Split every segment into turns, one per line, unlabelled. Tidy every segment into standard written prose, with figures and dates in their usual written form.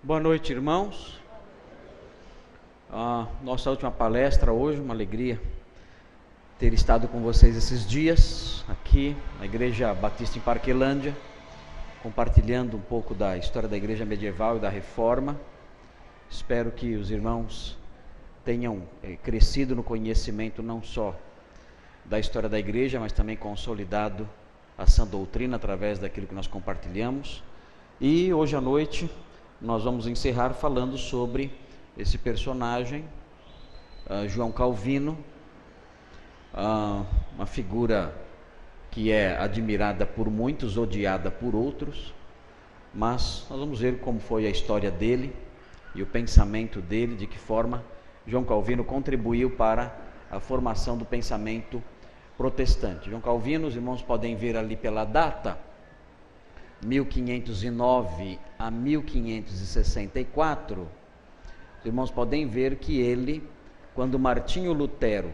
Boa noite, irmãos. Nossa última palestra hoje, uma alegria ter estado com vocês esses dias, aqui na Igreja Batista em Parquelândia, compartilhando um pouco da história da Igreja Medieval e da Reforma. Espero que os irmãos tenham crescido no conhecimento não só da história da Igreja, mas também consolidado a sã doutrina através daquilo que nós compartilhamos. E hoje à noite nós vamos encerrar falando sobre esse personagem, João Calvino, uma figura que é admirada por muitos, odiada por outros, mas nós vamos ver como foi a história dele e o pensamento dele, de que forma João Calvino contribuiu para a formação do pensamento protestante. João Calvino, os irmãos podem ver ali pela data, 1509 a 1564, os irmãos podem ver que ele, quando Martinho Lutero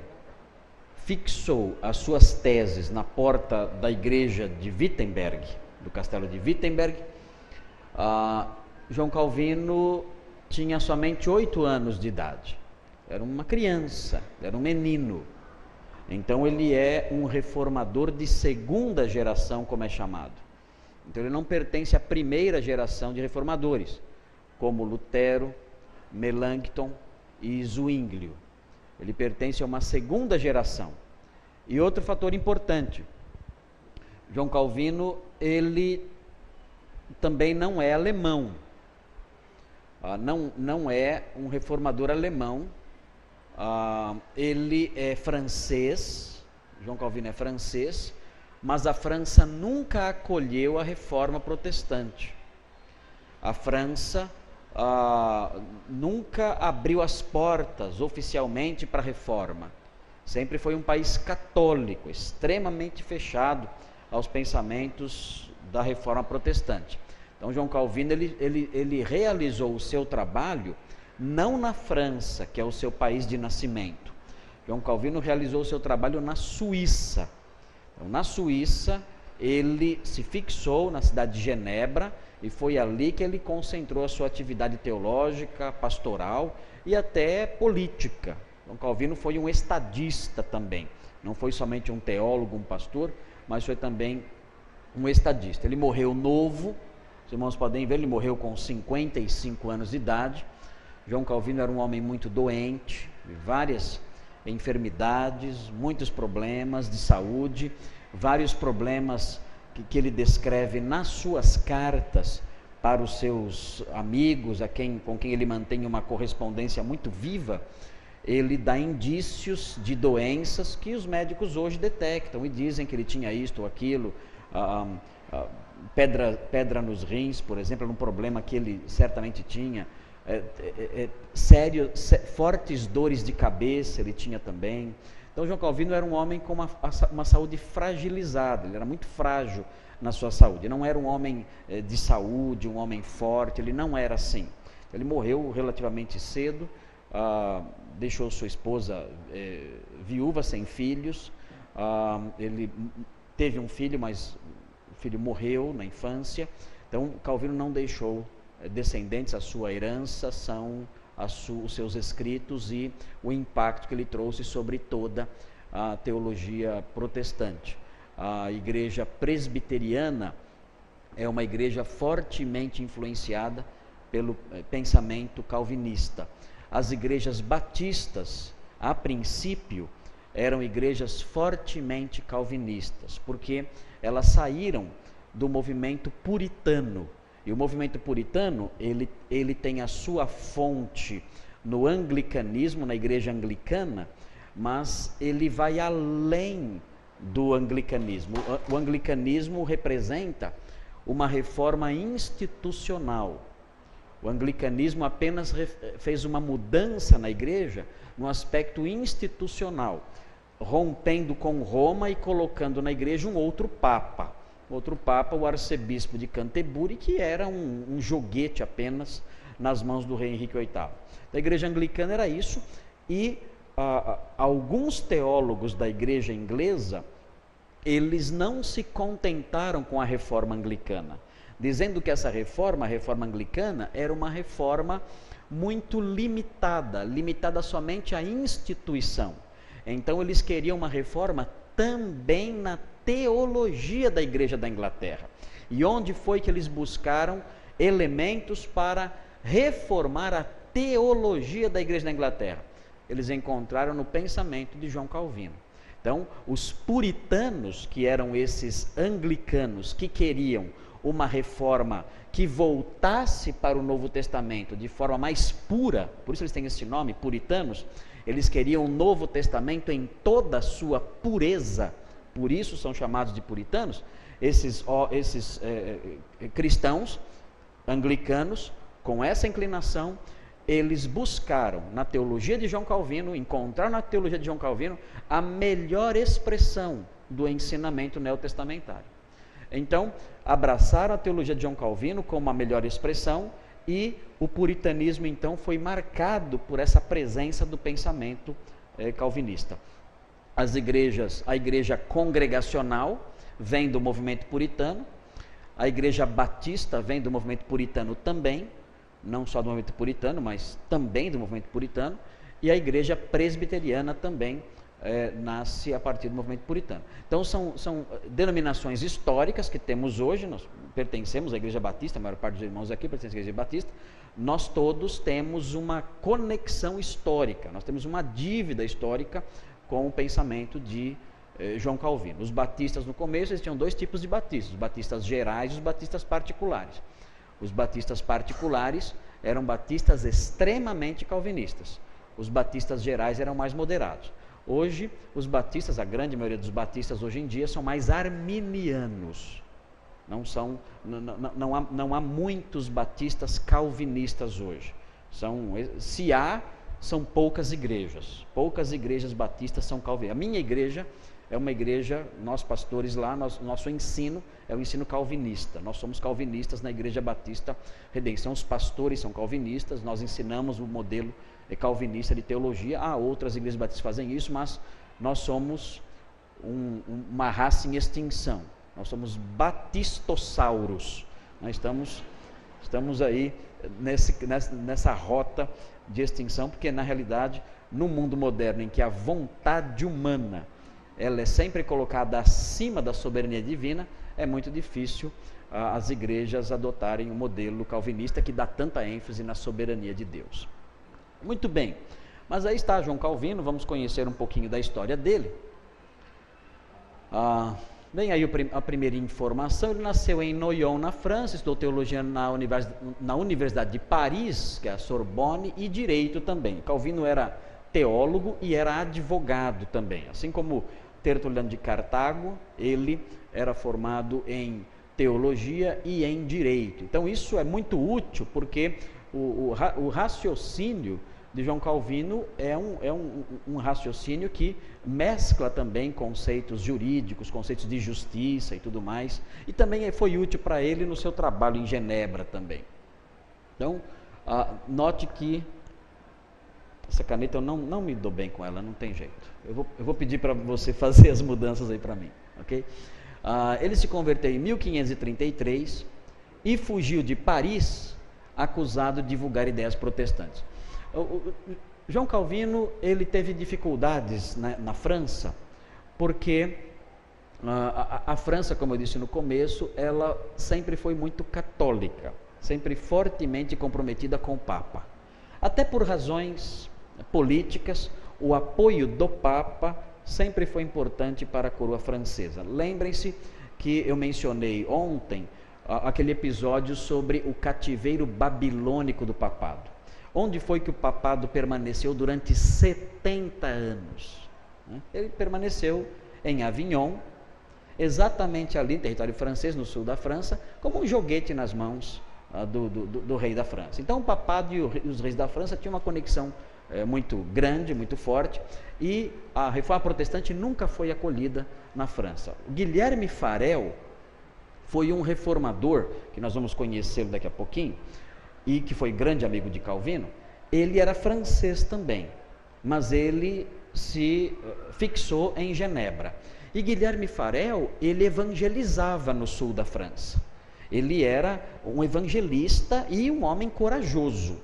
fixou as suas teses na porta da igreja de Wittenberg, do castelo de Wittenberg, João Calvino tinha somente 8 anos de idade, era uma criança, era um menino. Então ele é um reformador de segunda geração, como é chamado. Então ele não pertence à primeira geração de reformadores, como Lutero, Melanchthon e Zwinglio. Ele pertence a uma segunda geração. E outro fator importante, João Calvino, ele também não é alemão, não é um reformador alemão, ele é francês. João Calvino é francês, mas a França nunca acolheu a reforma protestante. A França nunca abriu as portas oficialmente para a reforma. Sempre foi um país católico, extremamente fechado aos pensamentos da reforma protestante. Então João Calvino ele realizou o seu trabalho não na França, que é o seu país de nascimento. João Calvino realizou o seu trabalho na Suíça. Então, na Suíça, ele se fixou na cidade de Genebra e foi ali que ele concentrou a sua atividade teológica, pastoral e até política. Então, Calvino foi um estadista também. Não foi somente um teólogo, um pastor, mas foi também um estadista. Ele morreu novo, os irmãos podem ver, ele morreu com 55 anos de idade. João Calvino era um homem muito doente, várias enfermidades, muitos problemas de saúde, vários problemas que ele descreve nas suas cartas para os seus amigos, com quem ele mantém uma correspondência muito viva. Ele dá indícios de doenças que os médicos hoje detectam e dizem que ele tinha isto ou aquilo, pedra nos rins, por exemplo, era um problema que ele certamente tinha. Fortes dores de cabeça ele tinha também. Então João Calvino era um homem com uma saúde fragilizada, ele era muito frágil na sua saúde, não era um homem de saúde, um homem forte, ele não era assim. Ele morreu relativamente cedo, deixou sua esposa viúva, sem filhos. Ele teve um filho, mas o filho morreu na infância. Então Calvino não deixou descendentes. A sua herança são os seus escritos e o impacto que ele trouxe sobre toda a teologia protestante. A igreja presbiteriana é uma igreja fortemente influenciada pelo pensamento calvinista. As igrejas batistas, a princípio, eram igrejas fortemente calvinistas, porque elas saíram do movimento puritano. E o movimento puritano, ele tem a sua fonte no anglicanismo, na igreja anglicana, mas ele vai além do anglicanismo. O anglicanismo representa uma reforma institucional. O anglicanismo apenas fez uma mudança na igreja no aspecto institucional, rompendo com Roma e colocando na igreja um outro papa. Outro papa, o arcebispo de Canterbury, que era um joguete apenas nas mãos do rei Henrique VIII. A igreja anglicana era isso, e alguns teólogos da igreja inglesa, eles não se contentaram com a reforma anglicana. dizendo que essa reforma, a reforma anglicana, era uma reforma muito limitada, limitada somente à instituição. Então eles queriam uma reforma também na teologia da Igreja da Inglaterra. E onde foi que eles buscaram elementos para reformar a teologia da Igreja da Inglaterra? Eles encontraram no pensamento de João Calvino. Então, os puritanos, que eram esses anglicanos que queriam uma reforma que voltasse para o Novo Testamento de forma mais pura, por isso eles têm esse nome, puritanos, eles queriam o Novo Testamento em toda a sua pureza, por isso são chamados de puritanos. Esses cristãos anglicanos, com essa inclinação, eles buscaram na teologia de João Calvino, encontraram na teologia de João Calvino a melhor expressão do ensinamento neotestamentário. Então, abraçaram a teologia de João Calvino como a melhor expressão, e o puritanismo então foi marcado por essa presença do pensamento calvinista. As igrejas, a igreja congregacional vem do movimento puritano, a igreja batista vem do movimento puritano também, não só do movimento puritano, mas também do movimento puritano, e a igreja presbiteriana também nasce a partir do movimento puritano. Então são denominações históricas que temos hoje. Nós pertencemos à Igreja Batista, a maior parte dos irmãos aqui pertence à Igreja Batista. Nós todos temos uma conexão histórica, nós temos uma dívida histórica com o pensamento de João Calvino. Os batistas no começo existiam dois tipos de batistas, os batistas gerais e os batistas particulares. Os batistas particulares eram batistas extremamente calvinistas, os batistas gerais eram mais moderados. Hoje, os batistas, a grande maioria dos batistas hoje em dia, são mais arminianos. Não há muitos batistas calvinistas hoje. Se há, são poucas igrejas batistas são calvinistas. A minha igreja é uma igreja, nós pastores lá, nosso ensino é o ensino calvinista. Nós somos calvinistas na Igreja Batista Redenção. Os pastores são calvinistas, nós ensinamos o modelo calvinista de teologia. Há outras igrejas batistas que fazem isso, mas nós somos uma raça em extinção. Nós somos batistossauros. Nós estamos aí nessa rota de extinção, porque na realidade, no mundo moderno em que a vontade humana ela é sempre colocada acima da soberania divina, é muito difícil as igrejas adotarem o modelo calvinista que dá tanta ênfase na soberania de Deus. Muito bem, mas aí está João Calvino, vamos conhecer um pouquinho da história dele. Vem aí a primeira informação. Ele nasceu em Noyon, na França, estudou teologia na Universidade de Paris, que é a Sorbonne, e direito também. Calvino era teólogo e era advogado também, assim como Tertuliano de Cartago, ele era formado em teologia e em direito. Então isso é muito útil, porque o raciocínio de João Calvino é um raciocínio que mescla também conceitos jurídicos, conceitos de justiça e tudo mais, e também foi útil para ele no seu trabalho em Genebra também. Então, note que essa caneta eu não me dou bem com ela, não tem jeito. Eu vou pedir para você fazer as mudanças aí para mim, ok? Ele se converteu em 1533 e fugiu de Paris acusado de divulgar ideias protestantes. João Calvino, ele teve dificuldades na França, porque a França, como eu disse no começo, ela sempre foi muito católica, sempre fortemente comprometida com o Papa. Até por razões políticas, o apoio do Papa sempre foi importante para a coroa francesa. Lembrem-se que eu mencionei ontem aquele episódio sobre o cativeiro babilônico do papado. Onde foi que o papado permaneceu durante 70 anos? Ele permaneceu em Avignon, exatamente ali, em território francês, no sul da França, como um joguete nas mãos do rei da França. Então o papado e os reis da França tinham uma conexão muito grande, muito forte, e a reforma protestante nunca foi acolhida na França. Guilherme Farel foi um reformador, que nós vamos conhecê-lo daqui a pouquinho, e que foi grande amigo de Calvino. Ele era francês também, mas ele se fixou em Genebra. E Guilherme Farel, ele evangelizava no sul da França. Ele era um evangelista e um homem corajoso.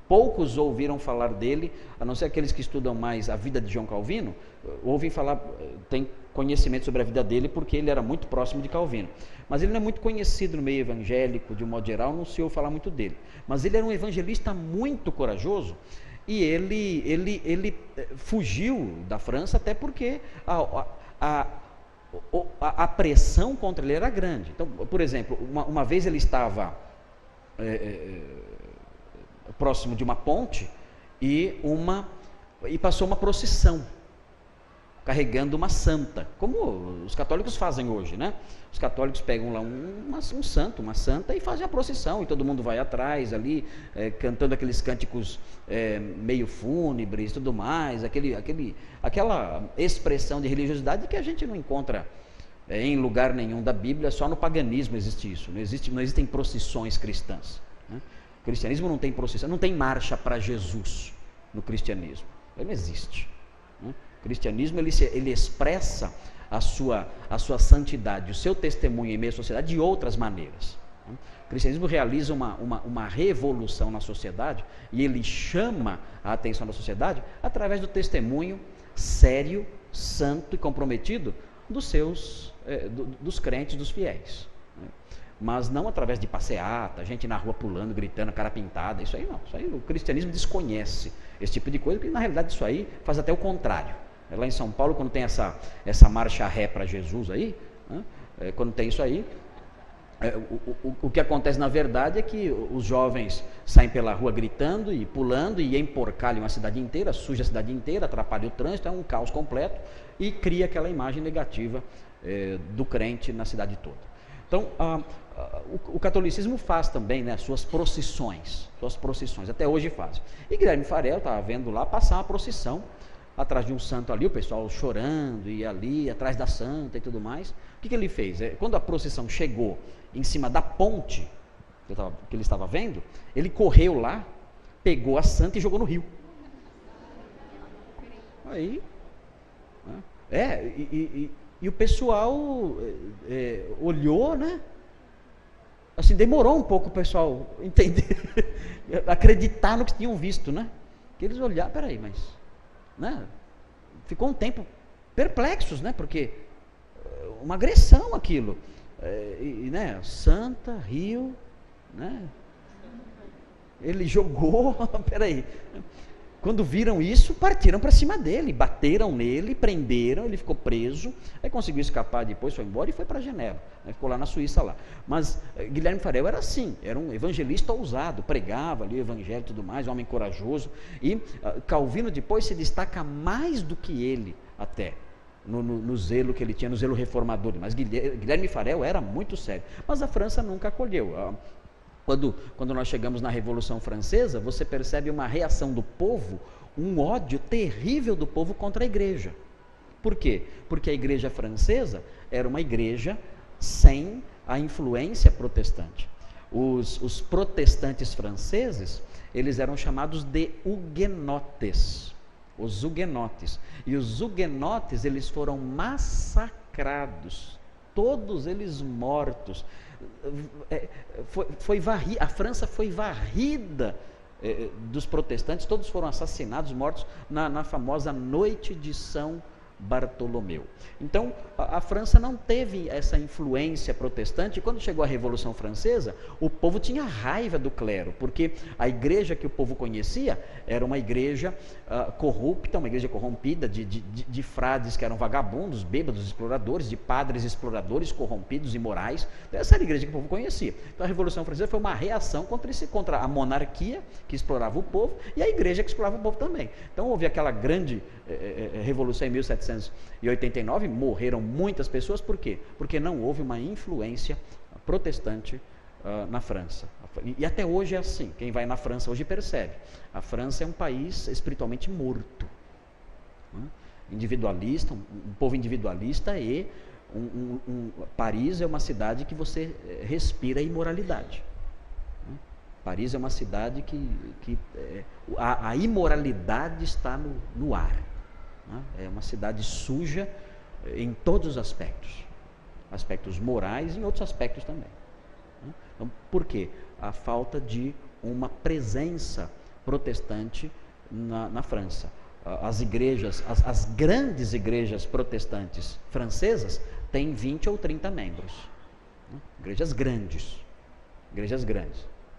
Poucos ouviram falar dele, a não ser aqueles que estudam mais a vida de João Calvino, ouvem falar, tem conhecimento sobre a vida dele porque ele era muito próximo de Calvino. Mas ele não é muito conhecido no meio evangélico, de um modo geral, não se ouve falar muito dele. Mas ele era um evangelista muito corajoso e ele fugiu da França até porque a pressão contra ele era grande. Então, por exemplo, uma vez ele estava próximo de uma ponte e passou uma procissão carregando uma santa, como os católicos fazem hoje, né? Os católicos pegam lá um santo, uma santa e fazem a procissão, e todo mundo vai atrás ali, cantando aqueles cânticos meio fúnebres e tudo mais, aquela expressão de religiosidade que a gente não encontra em lugar nenhum da Bíblia, só no paganismo existe isso, não existem procissões cristãs, né? O cristianismo não tem procissão, não tem marcha para Jesus no cristianismo, ele não existe, né? O cristianismo ele expressa a sua santidade, o seu testemunho em meio à sociedade de outras maneiras. O cristianismo realiza uma revolução na sociedade e ele chama a atenção da sociedade através do testemunho sério, santo e comprometido dos crentes, dos fiéis. Mas não através de passeata, gente na rua pulando, gritando, cara pintada, isso aí não. Isso aí o cristianismo desconhece esse tipo de coisa, porque na realidade isso aí faz até o contrário. Lá em São Paulo, quando tem essa marcha ré para Jesus aí, né? Quando tem isso aí, o que acontece na verdade é que os jovens saem pela rua gritando e pulando e emporcalham a cidade inteira, suja a cidade inteira, atrapalha o trânsito, é um caos completo e cria aquela imagem negativa do crente na cidade toda. Então, o catolicismo faz também, né, suas procissões, até hoje faz. E Guilherme Farel estava vendo lá passar uma procissão atrás de um santo ali, o pessoal chorando e ali atrás da santa e tudo mais. O que ele fez? Quando a procissão chegou em cima da ponte que ele estava vendo, ele correu lá, pegou a santa e jogou no rio. Aí, e o pessoal olhou, né? Assim, demorou um pouco o pessoal entender, acreditar no que tinham visto, né? Que eles olharam, peraí, mas, né? Ficou um tempo perplexos, né? Porque uma agressão aquilo, né? Santa, rio, né? Ele jogou, peraí. Quando viram isso, partiram para cima dele, bateram nele, prenderam, ele ficou preso, aí conseguiu escapar depois, foi embora e foi para Genebra, né? Ficou lá na Suíça lá. Mas Guilherme Farel era assim, era um evangelista ousado, pregava ali o evangelho e tudo mais, um homem corajoso, e Calvino depois se destaca mais do que ele até, no zelo que ele tinha, no zelo reformador, mas Guilherme Farel era muito sério, mas a França nunca acolheu. Quando nós chegamos na Revolução Francesa, você percebe uma reação do povo, um ódio terrível do povo contra a igreja. Por quê? Porque a igreja francesa era uma igreja sem a influência protestante. Os protestantes franceses, eles eram chamados de huguenotes, os huguenotes. E os huguenotes, eles foram massacrados, todos eles mortos. A França foi varrida dos protestantes, todos foram assassinados, mortos na famosa Noite de São Bartolomeu. Então a França não teve essa influência protestante, e quando chegou a Revolução Francesa, o povo tinha raiva do clero, porque a igreja que o povo conhecia era uma igreja corrupta, uma igreja corrompida, de frades que eram vagabundos, bêbados, exploradores, de padres exploradores, corrompidos, imorais. Então, essa era a igreja que o povo conhecia. Então a Revolução Francesa foi uma reação contra a monarquia que explorava o povo e a igreja que explorava o povo também. Então houve aquela grande revolução em 1789, morreram muitas pessoas. Por quê? Porque não houve uma influência protestante na França. E até hoje é assim. Quem vai na França hoje percebe. A França é um país espiritualmente morto, né? Individualista, um povo individualista, e Paris é uma cidade que você respira imoralidade. Paris é uma cidade que a imoralidade está no ar. É uma cidade suja em todos os aspectos. aspectos morais e em outros aspectos também. Então, por quê? A falta de uma presença protestante na França. As igrejas, as grandes igrejas protestantes francesas têm 20 ou 30 membros. Igrejas grandes.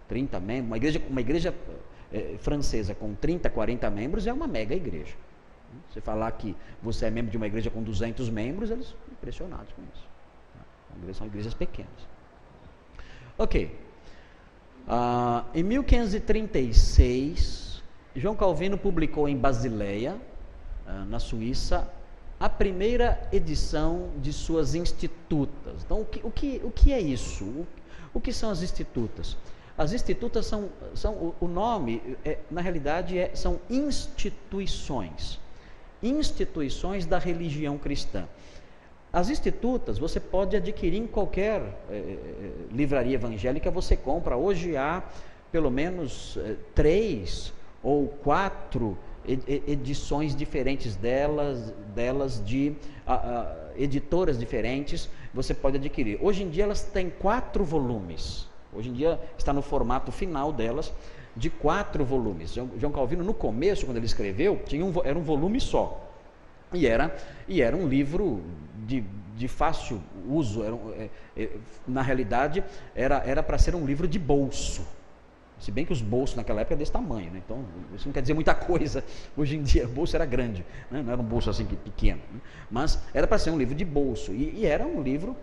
30 membros. Uma igreja francesa com 30, 40 membros é uma mega igreja. Você falar que você é membro de uma igreja com 200 membros, eles são impressionados com isso. São igrejas pequenas. Ok. Em 1536, João Calvino publicou em Basileia, na Suíça, a primeira edição de suas Institutas. Então, o que é isso? O que são as Institutas? As Institutas são o nome, na realidade, são instituições da religião cristã. As Institutas você pode adquirir em qualquer livraria evangélica, você compra. Hoje há pelo menos 3 ou 4 edições diferentes delas de editoras diferentes, você pode adquirir. Hoje em dia elas têm 4 volumes. Hoje em dia está no formato final delas, de 4 volumes. João Calvino, no começo, quando ele escreveu, era um volume só. E era um livro de fácil uso. Na realidade, era para ser um livro de bolso. Se bem que os bolsos naquela época eram desse tamanho, né? Então isso não quer dizer muita coisa. Hoje em dia o bolso era grande, né? Não era um bolso assim pequeno, né? Mas era para ser um livro de bolso, e era um livro,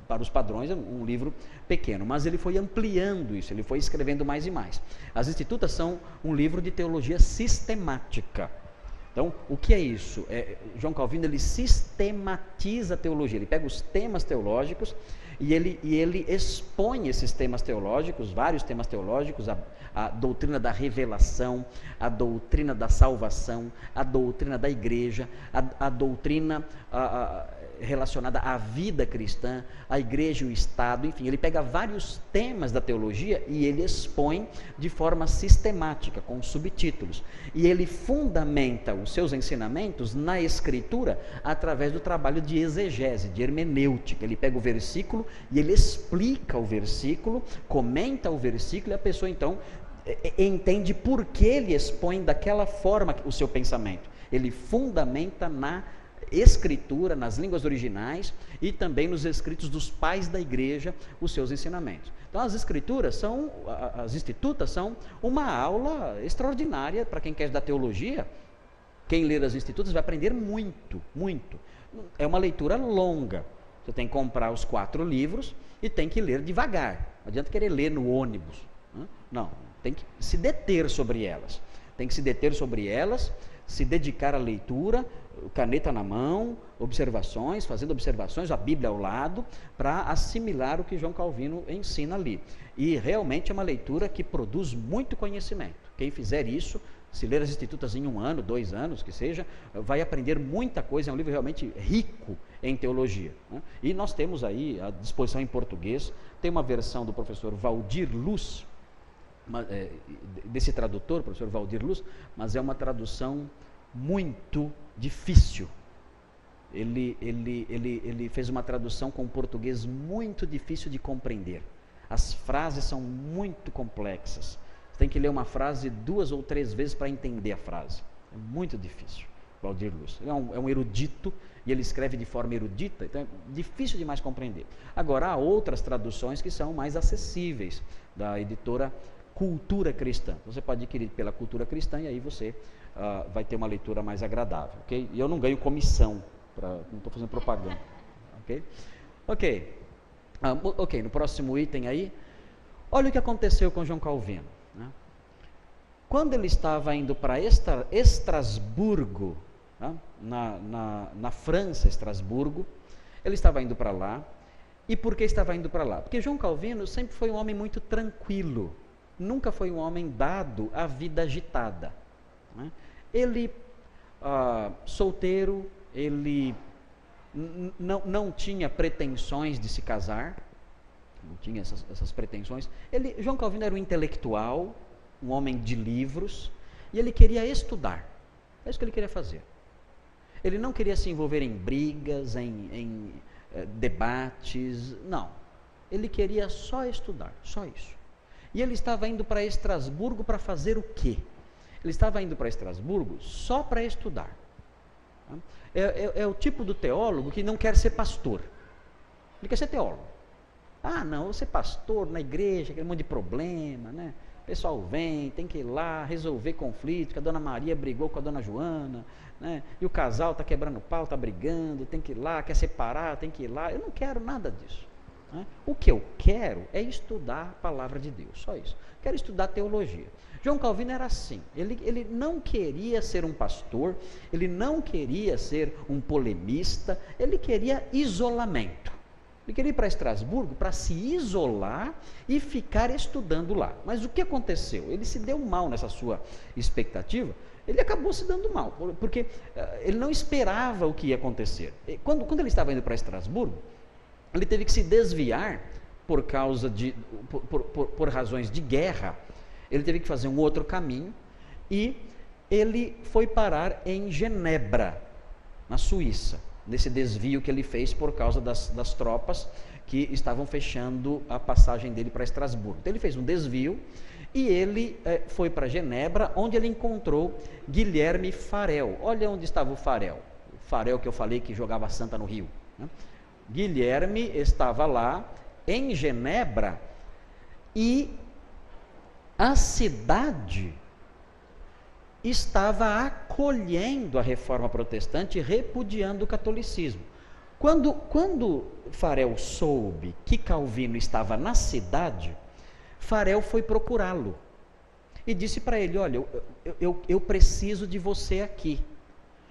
para os padrões, um livro pequeno, mas ele foi ampliando isso, ele foi escrevendo mais e mais. As Institutas são um livro de teologia sistemática. Então, o que é isso? João Calvino, ele sistematiza a teologia, ele pega os temas teológicos e ele expõe esses temas teológicos, vários temas teológicos, a doutrina da revelação, a doutrina da salvação, a doutrina da igreja, a doutrina relacionada à vida cristã, a igreja e o Estado, enfim, ele pega vários temas da teologia e ele expõe de forma sistemática, com subtítulos. E ele fundamenta os seus ensinamentos na Escritura através do trabalho de exegese, de hermenêutica. Ele pega o versículo e ele explica o versículo, comenta o versículo, e a pessoa então entende por que ele expõe daquela forma o seu pensamento. Ele fundamenta na Escritura, nas línguas originais e também nos escritos dos pais da igreja, os seus ensinamentos. Então as Institutas são uma aula extraordinária para quem quer estudar teologia. Quem ler as Institutas vai aprender muito, muito. É uma leitura longa. Você tem que comprar os 4 livros e tem que ler devagar. Não adianta querer ler no ônibus. Não, tem que se deter sobre elas. Se dedicar à leitura, caneta na mão, fazendo observações, a Bíblia ao lado, para assimilar o que João Calvino ensina ali. E realmente é uma leitura que produz muito conhecimento. Quem fizer isso, se ler as Institutas em 1 ano, 2 anos, que seja, vai aprender muita coisa. É um livro realmente rico em teologia, né? E nós temos aí à disposição em português, tem uma versão do professor Valdir Luz, desse tradutor, professor Valdir Luz, mas é uma tradução muito difícil. Ele fez uma tradução com português muito difícil de compreender. As frases são muito complexas. Você tem que ler uma frase 2 ou 3 vezes para entender a frase. É muito difícil. Valdir Luz. Ele é um erudito e ele escreve de forma erudita, então é difícil demais compreender. Agora, há outras traduções que são mais acessíveis, da editora Cultura Cristã. Você pode adquirir pela Cultura Cristã e aí você vai ter uma leitura mais agradável, ok? E eu não ganho comissão, não estou fazendo propaganda, ok? Ok, no próximo item aí, olha o que aconteceu com João Calvino, né? Quando ele estava indo para Estrasburgo, né? na França, Estrasburgo, ele estava indo para lá. E por que estava indo para lá? Porque João Calvino sempre foi um homem muito tranquilo, nunca foi um homem dado à vida agitada, né? Ele, solteiro, ele não tinha pretensões de se casar, não tinha essas pretensões. João Calvino era um intelectual, um homem de livros, e ele queria estudar. É isso que ele queria fazer. Ele não queria se envolver em brigas, em debates, não. Ele queria só estudar, só isso. E ele estava indo para Estrasburgo para fazer o quê? Ele estava indo para Estrasburgo só para estudar. É o tipo do teólogo que não quer ser pastor. Ele quer ser teólogo. Ah, não, eu vou ser pastor na igreja, aquele monte de problema, né? O pessoal vem, tem que ir lá resolver conflito, que a dona Maria brigou com a dona Joana, né? E o casal está quebrando pau, está brigando, tem que ir lá, quer separar, tem que ir lá. Eu não quero nada disso. Né? O que eu quero é estudar a palavra de Deus, só isso. Quero estudar teologia. João Calvino era assim, ele não queria ser um pastor, ele não queria ser um polemista, ele queria isolamento. Ele queria ir para Estrasburgo para se isolar e ficar estudando lá. Mas o que aconteceu? Ele se deu mal nessa sua expectativa, ele acabou se dando mal, porque ele não esperava o que ia acontecer. Quando ele estava indo para Estrasburgo, ele teve que se desviar por causa por razões de guerra. Ele teve que fazer um outro caminho e ele foi parar em Genebra, na Suíça, nesse desvio que ele fez por causa das tropas que estavam fechando a passagem dele para Estrasburgo. Então ele fez um desvio e ele foi para Genebra, onde ele encontrou Guilherme Farel. Olha onde estava o Farel que eu falei que jogava santa no Rio, né? Guilherme estava lá em Genebra e a cidade estava acolhendo a reforma protestante e repudiando o catolicismo. Quando Farel soube que Calvino estava na cidade, Farel foi procurá-lo e disse para ele: olha, eu preciso de você aqui.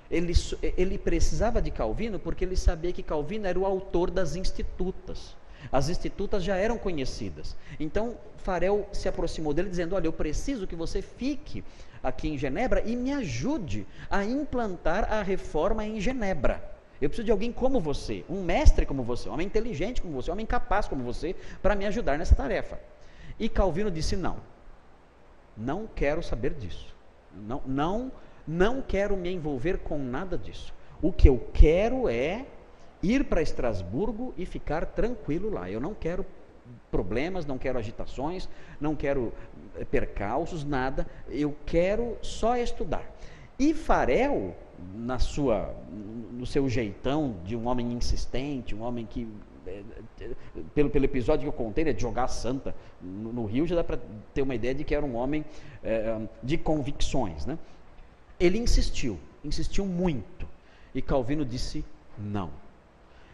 Ele precisava de Calvino porque ele sabia que Calvino era o autor das Institutas. As Institutas já eram conhecidas. Então Farel se aproximou dele dizendo: olha, eu preciso que você fique aqui em Genebra e me ajude a implantar a reforma em Genebra. Eu preciso de alguém como você, um mestre como você, um homem inteligente como você, um homem capaz como você, para me ajudar nessa tarefa. E Calvino disse: não quero saber disso, não quero me envolver com nada disso. O que eu quero é ir para Estrasburgo e ficar tranquilo lá. Eu não quero problemas, não quero agitações, não quero percalços, nada. Eu quero só estudar. E Farel, no seu jeitão de um homem insistente, um homem que, pelo episódio que eu contei, né, de jogar santa no Rio, já dá para ter uma ideia de que era um homem de convicções, né? Ele insistiu muito, e Calvino disse não.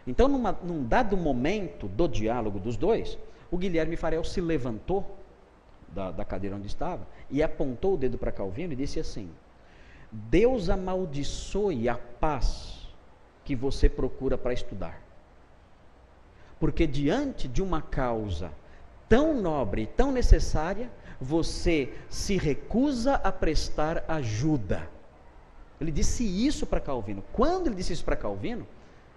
Então, num dado momento do diálogo dos dois, o Guilherme Farel se levantou da cadeira onde estava e apontou o dedo para Calvino e disse assim: Deus amaldiçoe a paz que você procura para estudar, porque diante de uma causa tão nobre e tão necessária, você se recusa a prestar ajuda. Ele disse isso para Calvino. Quando ele disse isso para Calvino,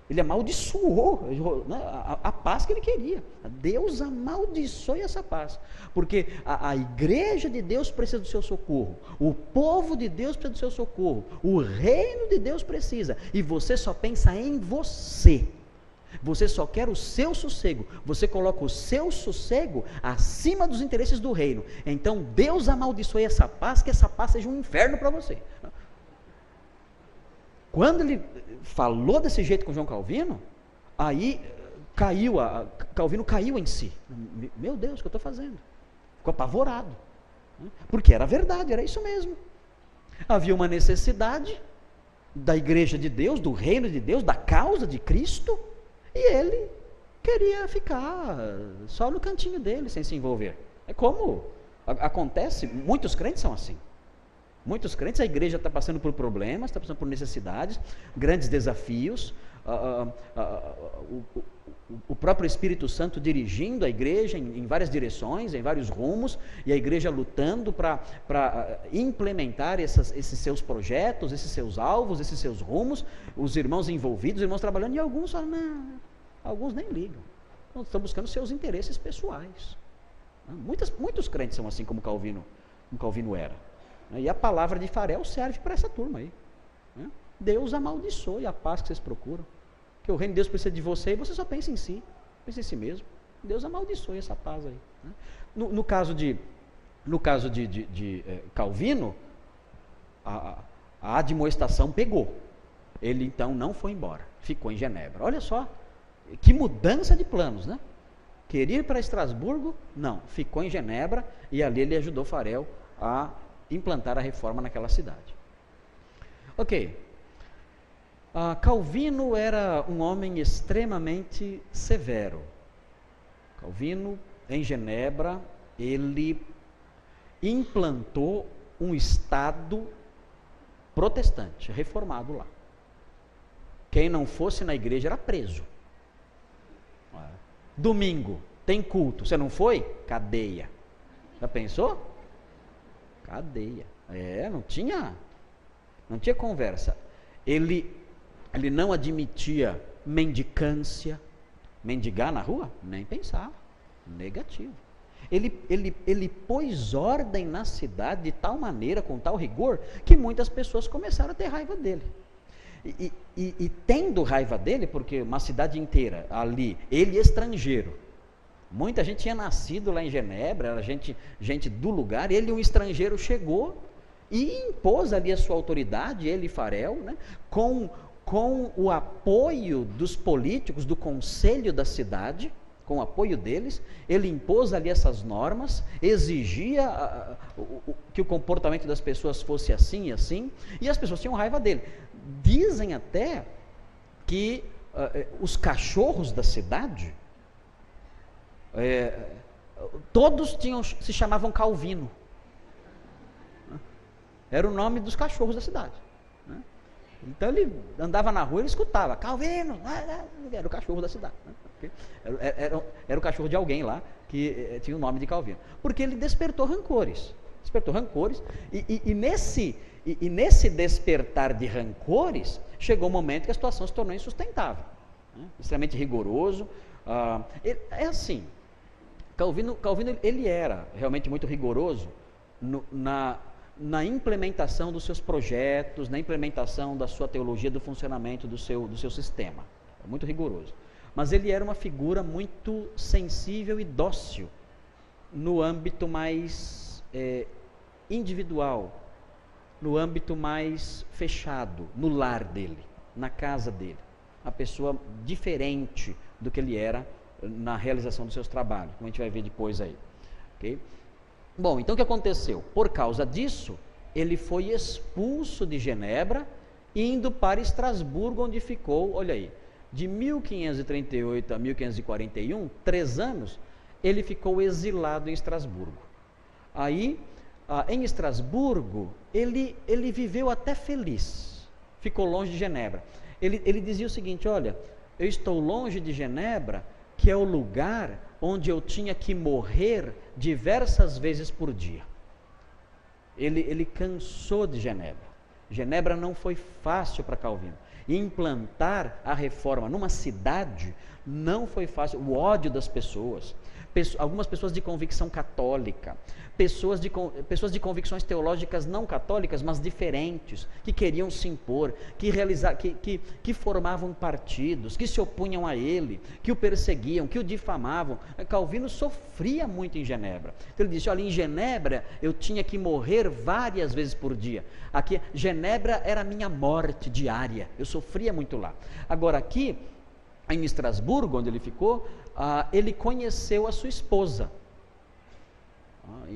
ele amaldiçoou, né, a paz que ele queria. Deus amaldiçoe essa paz, porque a igreja de Deus precisa do seu socorro, o povo de Deus precisa do seu socorro, o reino de Deus precisa, e você só pensa em você. Você só quer o seu sossego, você coloca o seu sossego acima dos interesses do reino. Então Deus amaldiçoe essa paz, que essa paz seja um inferno para você. Quando ele falou desse jeito com João Calvino, aí Calvino caiu em si. Meu Deus, o que eu estou fazendo? Ficou apavorado, porque era verdade, era isso mesmo. Havia uma necessidade da igreja de Deus, do reino de Deus, da causa de Cristo, e ele queria ficar só no cantinho dele, sem se envolver. É como acontece, muitos crentes são assim. Muitos crentes, a igreja está passando por problemas, está passando por necessidades, grandes desafios, o próprio Espírito Santo dirigindo a igreja em várias direções, em vários rumos, e a igreja lutando para implementar esses seus projetos, esses seus alvos, esses seus rumos, os irmãos envolvidos, os irmãos trabalhando, e alguns falam: não, alguns nem ligam, estão buscando seus interesses pessoais. Muitos crentes são assim como Calvino era. E a palavra de Farel serve para essa turma aí. Deus amaldiçoe a paz que vocês procuram. que o reino de Deus precisa de você e você só pensa em si, pensa em si mesmo. Deus amaldiçoe essa paz aí. Né? No caso de Calvino, a admoestação pegou. Ele então não foi embora, ficou em Genebra. Olha só, que mudança de planos, né? Queria ir para Estrasburgo? Não, ficou em Genebra e ali ele ajudou Farel a implantar a reforma naquela cidade. Ok. Calvino era um homem extremamente severo. Calvino, em Genebra, ele implantou um Estado protestante, reformado lá. Quem não fosse na igreja era preso. Domingo, tem culto, você não foi? Cadeia. Já pensou? Cadeia. Não tinha conversa. Ele não admitia mendicância. Mendigar na rua? Nem pensava. Negativo. Ele pôs ordem na cidade de tal maneira, com tal rigor, que muitas pessoas começaram a ter raiva dele. E tendo raiva dele, porque uma cidade inteira ali, ele estrangeiro, muita gente tinha nascido lá em Genebra, era gente do lugar, ele, um estrangeiro, chegou e impôs ali a sua autoridade, ele e Farel, né, com o apoio dos políticos, do conselho da cidade, com o apoio deles, ele impôs ali essas normas, exigia que o comportamento das pessoas fosse assim e assim, e as pessoas tinham raiva dele. Dizem até que os cachorros da cidade, todos se chamavam Calvino. Era o nome dos cachorros da cidade. Né? Então ele andava na rua e ele escutava, Calvino, era o cachorro da cidade. Né? Era o cachorro de alguém lá que tinha o nome de Calvino. Porque ele despertou rancores. E nesse despertar de rancores, chegou um momento que a situação se tornou insustentável. Né? Extremamente rigoroso. É assim, Calvino ele era realmente muito rigoroso na implementação dos seus projetos, na implementação da sua teologia, do funcionamento do seu sistema. Muito rigoroso. Mas ele era uma figura muito sensível e dócil no âmbito mais individual, no âmbito mais fechado, no lar dele, na casa dele. Uma pessoa diferente do que ele era na realização dos seus trabalhos, como a gente vai ver depois aí. Okay? Bom, então o que aconteceu? Por causa disso, ele foi expulso de Genebra, indo para Estrasburgo, onde ficou, olha aí, de 1538 a 1541, 3 anos, ele ficou exilado em Estrasburgo. Aí, em Estrasburgo, ele viveu até feliz, ficou longe de Genebra. Ele dizia o seguinte, olha, eu estou longe de Genebra, que é o lugar onde eu tinha que morrer diversas vezes por dia. Ele cansou de Genebra. Genebra não foi fácil para Calvino. Implantar a reforma numa cidade não foi fácil. O ódio das pessoas, algumas pessoas de convicção católica, pessoas de convicções teológicas não católicas, mas diferentes, que queriam se impor, que formavam partidos, que se opunham a ele, que o perseguiam, que o difamavam. Calvino sofria muito em Genebra. Então ele disse, olha, em Genebra eu tinha que morrer várias vezes por dia. Aqui, Genebra era a minha morte diária, eu sofria muito lá. Agora aqui, em Estrasburgo, onde ele ficou, ele conheceu a sua esposa.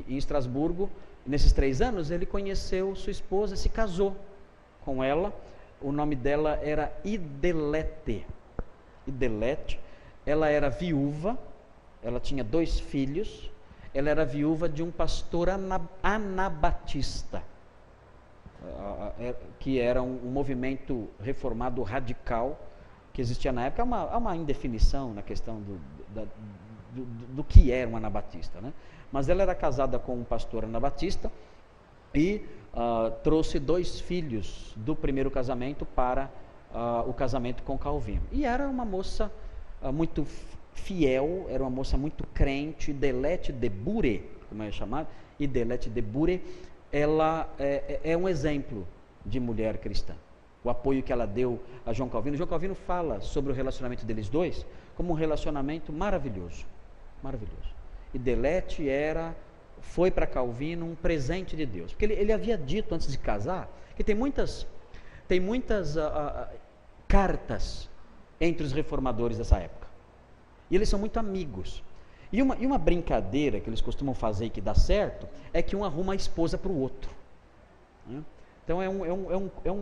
Em Estrasburgo, nesses 3 anos, ele conheceu sua esposa, se casou com ela. O nome dela era Idelete. Ela era viúva, ela tinha 2 filhos, ela era viúva de um pastor anabatista, que era um movimento reformado radical que existia na época. Há uma indefinição na questão do que era um anabatista, né? Mas ela era casada com um pastor anabatista e trouxe 2 filhos do primeiro casamento para o casamento com Calvino. E era uma moça muito fiel, era uma moça muito crente. Idelete de Bure, como é chamado, Idelete de Bure, ela é um exemplo de mulher cristã. o apoio que ela deu a João Calvino. João Calvino fala sobre o relacionamento deles dois como um relacionamento maravilhoso, maravilhoso. E Delete foi para Calvino um presente de Deus, porque ele havia dito antes de casar que tem muitas cartas entre os reformadores dessa época, e eles são muito amigos. E uma brincadeira que eles costumam fazer e que dá certo é que um arruma a esposa para o outro, né? Então é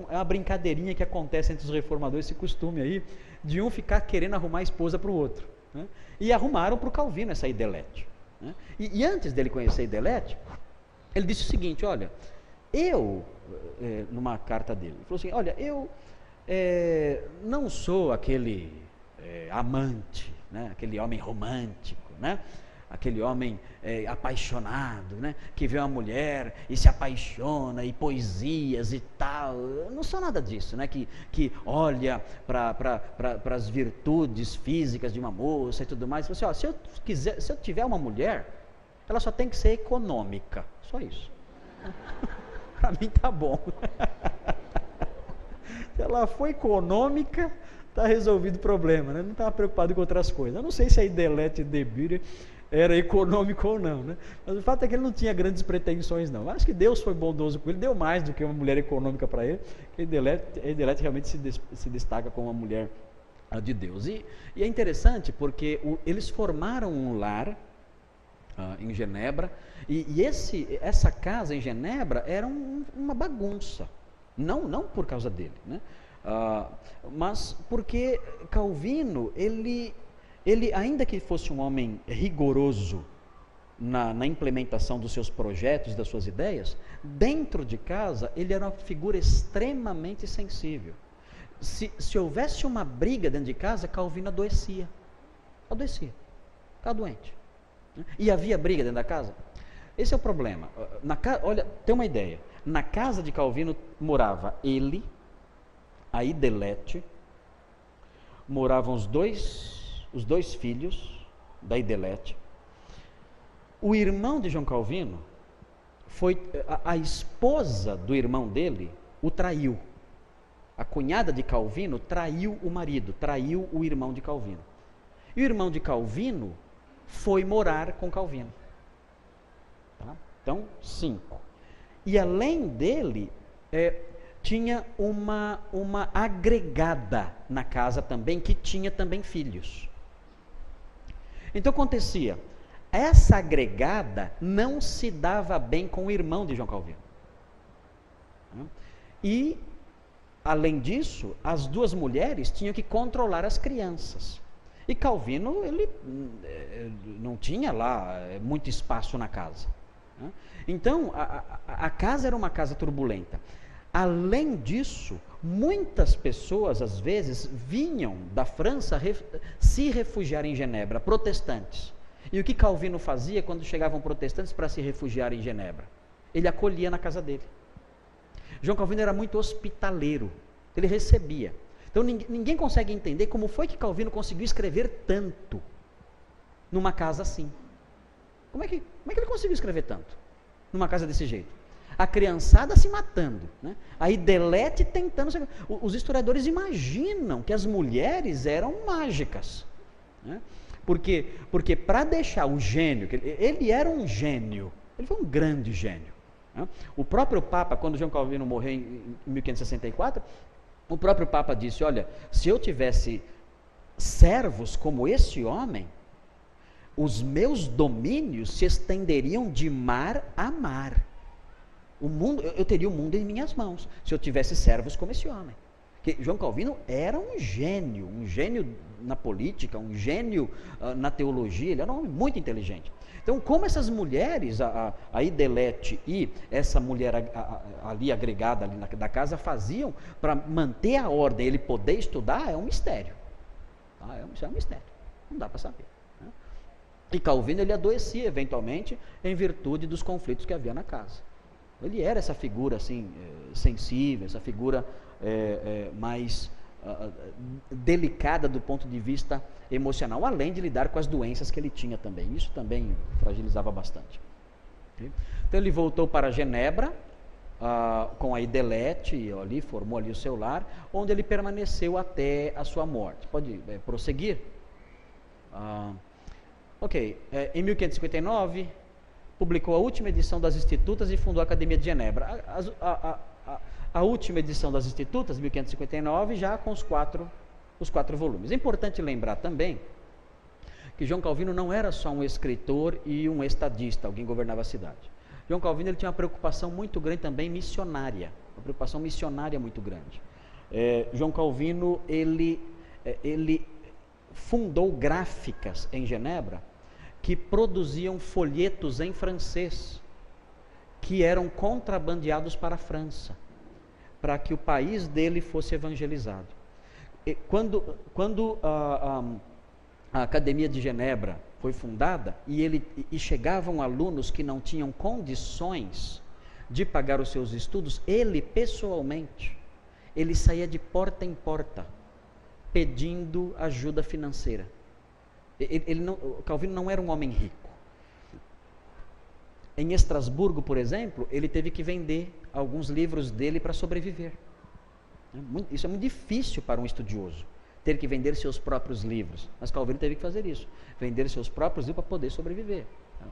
uma brincadeirinha que acontece entre os reformadores, esse costume aí de um ficar querendo arrumar a esposa para o outro, né? E arrumaram para o Calvino essa Idelete, né? E antes dele conhecer Idelete, ele disse o seguinte: olha, numa carta dele, ele falou assim: olha, eu não sou aquele amante, né? Aquele homem romântico, né? Aquele homem apaixonado, né? Que vê uma mulher e se apaixona, e poesias e tal. Eu não sou nada disso, né? Que olha para as virtudes físicas de uma moça e tudo mais. Você, se eu tiver uma mulher, ela só tem que ser econômica, só isso. Para mim tá bom. Se ela for econômica, está resolvido o problema, né? Não estava preocupado com outras coisas. Eu não sei se a Idelete de Bire era econômico ou não, né? Mas o fato é que ele não tinha grandes pretensões, não. Acho que Deus foi bondoso com ele, deu mais do que uma mulher econômica para ele. A Idelete realmente se destaca como uma mulher de Deus. E é interessante porque eles formaram um lar em Genebra, e essa casa em Genebra era uma bagunça. Não por causa dele, né? Mas porque Calvino, ele ainda que fosse um homem rigoroso na implementação dos seus projetos, das suas ideias, dentro de casa ele era uma figura extremamente sensível. Se houvesse uma briga dentro de casa, Calvino adoecia, ficava doente, né? E havia briga dentro da casa. Esse é o problema. Olha, tem uma ideia. Na casa de Calvino morava ele, a Idelete, moravam os dois filhos da Idelete. O irmão de João Calvino, a esposa do irmão dele o traiu. A cunhada de Calvino traiu o marido, traiu o irmão de Calvino. E o irmão de Calvino foi morar com Calvino. Tá? Então, 5. E além dele, tinha uma agregada na casa também, que tinha também filhos. Então acontecia, essa agregada não se dava bem com o irmão de João Calvino. E, além disso, as duas mulheres tinham que controlar as crianças. E Calvino, ele não tinha lá muito espaço na casa. Então, a casa era uma casa turbulenta. Além disso, muitas pessoas, às vezes, vinham da França se refugiar em Genebra, protestantes. E o que Calvino fazia quando chegavam protestantes para se refugiar em Genebra? Ele acolhia na casa dele. João Calvino era muito hospitaleiro, ele recebia. Então ninguém consegue entender como foi que Calvino conseguiu escrever tanto numa casa assim. Como é que ele conseguiu escrever tanto numa casa desse jeito? A criançada se matando, né? A Idelete tentando... Os historiadores imaginam que as mulheres eram mágicas, né? Porque para deixar o gênio, ele era um gênio, ele foi um grande gênio, né? O próprio Papa, quando João Calvino morreu em 1564, o próprio Papa disse: olha, se eu tivesse servos como esse homem, os meus domínios se estenderiam de mar a mar. Eu teria o mundo em minhas mãos, se eu tivesse servos como esse homem. Porque João Calvino era um gênio na política, um gênio na teologia, ele era um homem muito inteligente. Então, como essas mulheres, a Idelete e essa mulher ali agregada ali da casa, faziam para manter a ordem, ele poder estudar, é um mistério. Tá? É um mistério, não dá para saber, né? E Calvino, ele adoecia eventualmente em virtude dos conflitos que havia na casa. Ele era essa figura assim, sensível, essa figura mais delicada do ponto de vista emocional, além de lidar com as doenças que ele tinha também. Isso também fragilizava bastante. Okay? Então ele voltou para Genebra, com a Idelete, ali formou ali o seu lar, onde ele permaneceu até a sua morte. Pode prosseguir? Em 1559, publicou a última edição das Institutas e fundou a Academia de Genebra. A última edição das Institutas, 1559, já com os quatro volumes. É importante lembrar também que João Calvino não era só um escritor e um estadista, alguém governava a cidade. João Calvino ele tinha uma preocupação muito grande também missionária, uma preocupação missionária muito grande. João Calvino ele fundou gráficas em Genebra que produziam folhetos em francês que eram contrabandeados para a França, para que o país dele fosse evangelizado. Quando a Academia de Genebra foi fundada e chegavam alunos que não tinham condições de pagar os seus estudos, ele pessoalmente, ele saía de porta em porta pedindo ajuda financeira. Calvino não era um homem rico. Em Estrasburgo, por exemplo, ele teve que vender alguns livros dele para sobreviver. Isso é muito difícil para um estudioso, ter que vender seus próprios livros. Mas Calvino teve que fazer isso, vender seus próprios livros para poder sobreviver.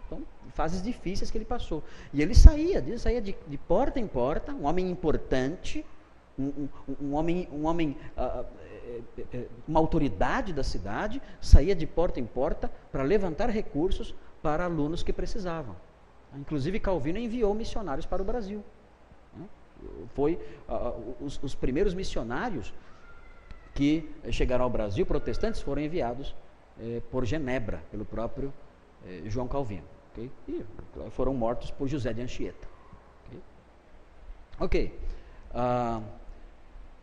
Então, fases difíceis que ele passou. E ele saía de porta em porta, um homem importante, uma autoridade da cidade, saía de porta em porta para levantar recursos para alunos que precisavam. Inclusive, Calvino enviou missionários para o Brasil. Os primeiros missionários que chegaram ao Brasil, protestantes, foram enviados por Genebra, pelo próprio João Calvino. Okay? E foram mortos por José de Anchieta.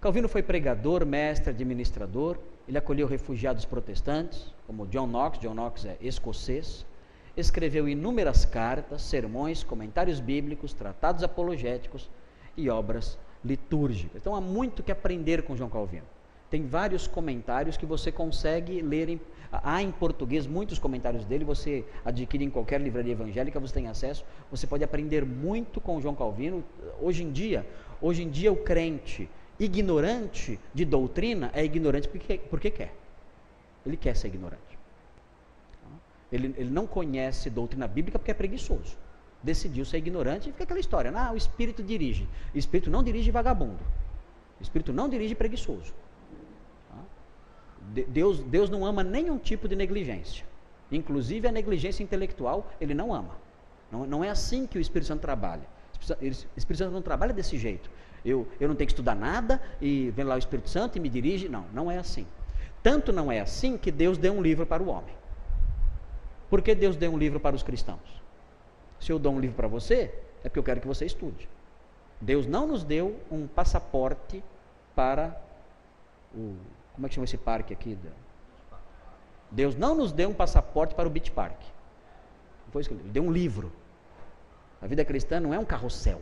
Calvino foi pregador, mestre, administrador. Ele acolheu refugiados protestantes, como John Knox. John Knox é escocês. Escreveu inúmeras cartas, sermões, comentários bíblicos, tratados apologéticos e obras litúrgicas. Então há muito que aprender com João Calvino. Tem vários comentários que você consegue ler, há em português muitos comentários dele, você adquire em qualquer livraria evangélica, você tem acesso, você pode aprender muito com João Calvino. Hoje em dia o crente ignorante de doutrina é ignorante porque quer. Ele quer ser ignorante. Ele não conhece doutrina bíblica porque é preguiçoso. Decidiu ser ignorante e fica aquela história, o Espírito dirige. O Espírito não dirige vagabundo. O Espírito não dirige preguiçoso. Deus não ama nenhum tipo de negligência. Inclusive a negligência intelectual, ele não ama. Não é assim que o Espírito Santo trabalha. O Espírito Santo não trabalha desse jeito. Eu não tenho que estudar nada e vem lá o Espírito Santo e me dirige. Não é assim. Tanto não é assim que Deus deu um livro para o homem. Por que Deus deu um livro para os cristãos? Se eu dou um livro para você, é porque eu quero que você estude. Deus não nos deu um passaporte para como é que chama esse parque aqui? Deus não nos deu um passaporte para o Beach Park. Ele deu um livro. A vida cristã não é um carrossel.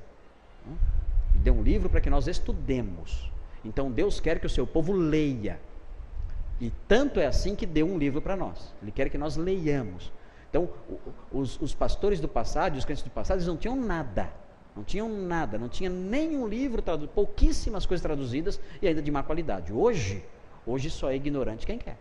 Ele deu um livro para que nós estudemos. Então Deus quer que o seu povo leia. E tanto é assim que deu um livro para nós. Ele quer que nós leiamos. Então, os pastores do passado, os crentes do passado, eles não tinham nada. Não tinha nenhum livro traduzido, pouquíssimas coisas traduzidas e ainda de má qualidade. Hoje só é ignorante quem quer.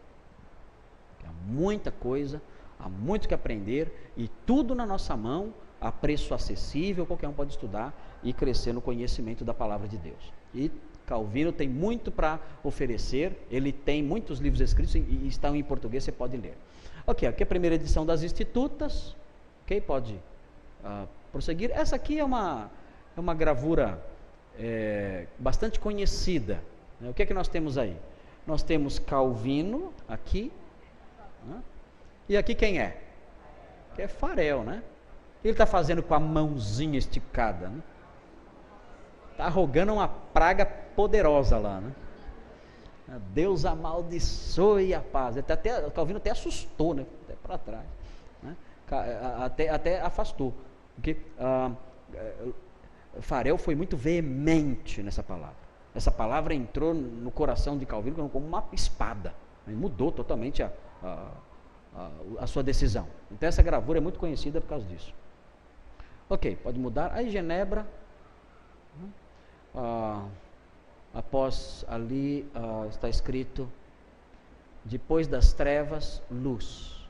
Há muita coisa, há muito que aprender e tudo na nossa mão, a preço acessível, qualquer um pode estudar e crescer no conhecimento da palavra de Deus. E Calvino tem muito para oferecer, ele tem muitos livros escritos e estão em português, você pode ler. Aqui é a primeira edição das Institutas, pode prosseguir. Essa aqui é uma gravura bastante conhecida. O que é que nós temos aí? Nós temos Calvino aqui, e aqui quem é? Que é Farel, né? O que ele está fazendo com a mãozinha esticada, né? Está rogando uma praga poderosa lá, né? Deus amaldiçoe a paz. Calvino até assustou, né? Até para trás, né? Até afastou. Porque Farel foi muito veemente nessa palavra. Essa palavra entrou no coração de Calvino como uma espada. Ele mudou totalmente a sua decisão. Então essa gravura é muito conhecida por causa disso. Pode mudar. Aí Genebra, Após ali está escrito, depois das trevas, luz.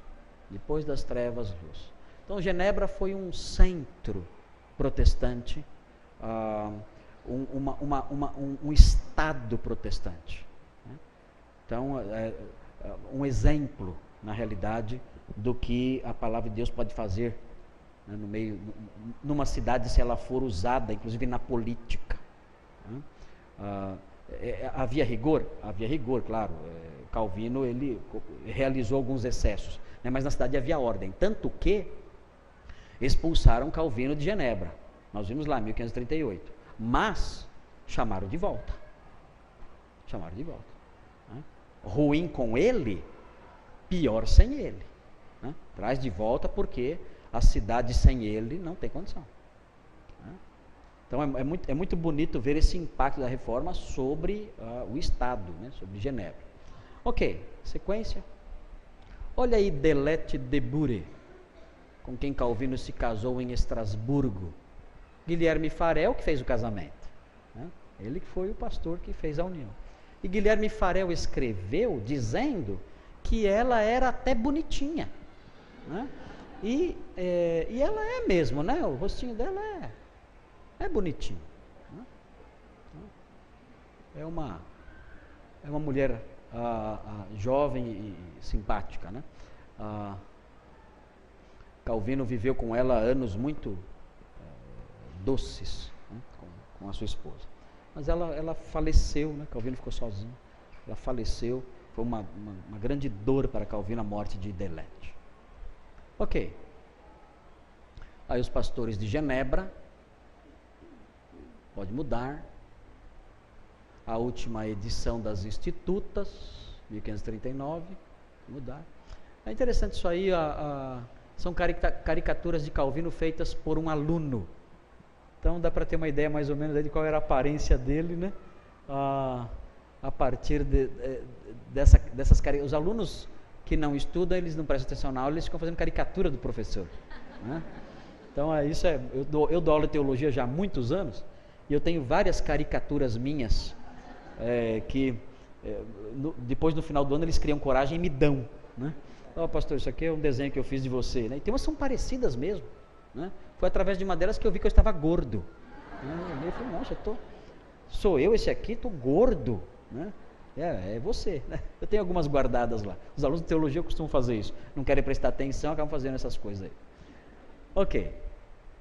Depois das trevas, luz. Então, Genebra foi um centro protestante, um estado protestante. Né? Então, um exemplo, na realidade, do que a palavra de Deus pode fazer, né, numa cidade, se ela for usada, inclusive na política. Né? Havia rigor? Havia rigor, claro. Calvino, ele realizou alguns excessos, né, mas na cidade havia ordem, tanto que expulsaram Calvino de Genebra. Nós vimos lá, 1538. Mas chamaram de volta. Chamaram de volta. Né? Ruim com ele, pior sem ele. Né? Traz de volta porque a cidade sem ele não tem condição. Né? Então é muito bonito ver esse impacto da reforma sobre o Estado, né? Sobre Genebra. Ok, sequência. Olha aí Delette de Bure, com quem Calvino se casou em Estrasburgo. Guilherme Farel que fez o casamento. Né? Ele que foi o pastor que fez a união. E Guilherme Farel escreveu dizendo que ela era até bonitinha. Né? E ela é mesmo, né? O rostinho dela é bonitinho. Né? É uma mulher jovem e simpática. Né? Calvino viveu com ela anos muito doces, né? com a sua esposa. Mas ela faleceu, né? Calvino ficou sozinho. Ela faleceu. Foi uma grande dor para Calvino a morte de Delette. Ok. Aí os pastores de Genebra, pode mudar. A última edição das Institutas, 1539, mudar. É interessante isso aí, são caricaturas de Calvino feitas por um aluno. Então dá para ter uma ideia mais ou menos aí de qual era a aparência dele, né? A partir dessas caricaturas. Os alunos que não estudam, eles não prestam atenção na aula, eles ficam fazendo caricatura do professor. Né? Então eu dou aula de teologia já há muitos anos, e eu tenho várias caricaturas minhas, depois no final do ano eles criam coragem e me dão. Né? Pastor, isso aqui é um desenho que eu fiz de você. Né? E tem umas que são parecidas mesmo. Né? Foi através de uma delas que eu vi que eu estava gordo. Né? Eu falei, nossa, sou eu esse aqui, estou gordo. Né? É você. Né? Eu tenho algumas guardadas lá. Os alunos de teologia costumam fazer isso. Não querem prestar atenção, acabam fazendo essas coisas aí. Ok.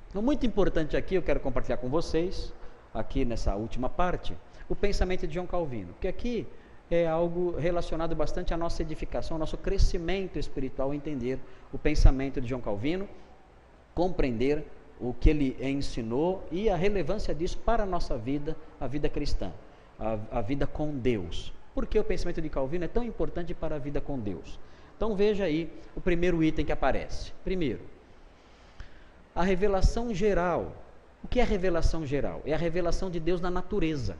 Então, muito importante aqui, eu quero compartilhar com vocês, aqui nessa última parte, o pensamento de João Calvino. Porque aqui é algo relacionado bastante à nossa edificação, ao nosso crescimento espiritual, entender o pensamento de João Calvino, compreender o que ele ensinou e a relevância disso para a nossa vida, a vida cristã, a vida com Deus. Por que o pensamento de Calvino é tão importante para a vida com Deus? Então veja aí o primeiro item que aparece. Primeiro, a revelação geral. O que é a revelação geral? É a revelação de Deus na natureza.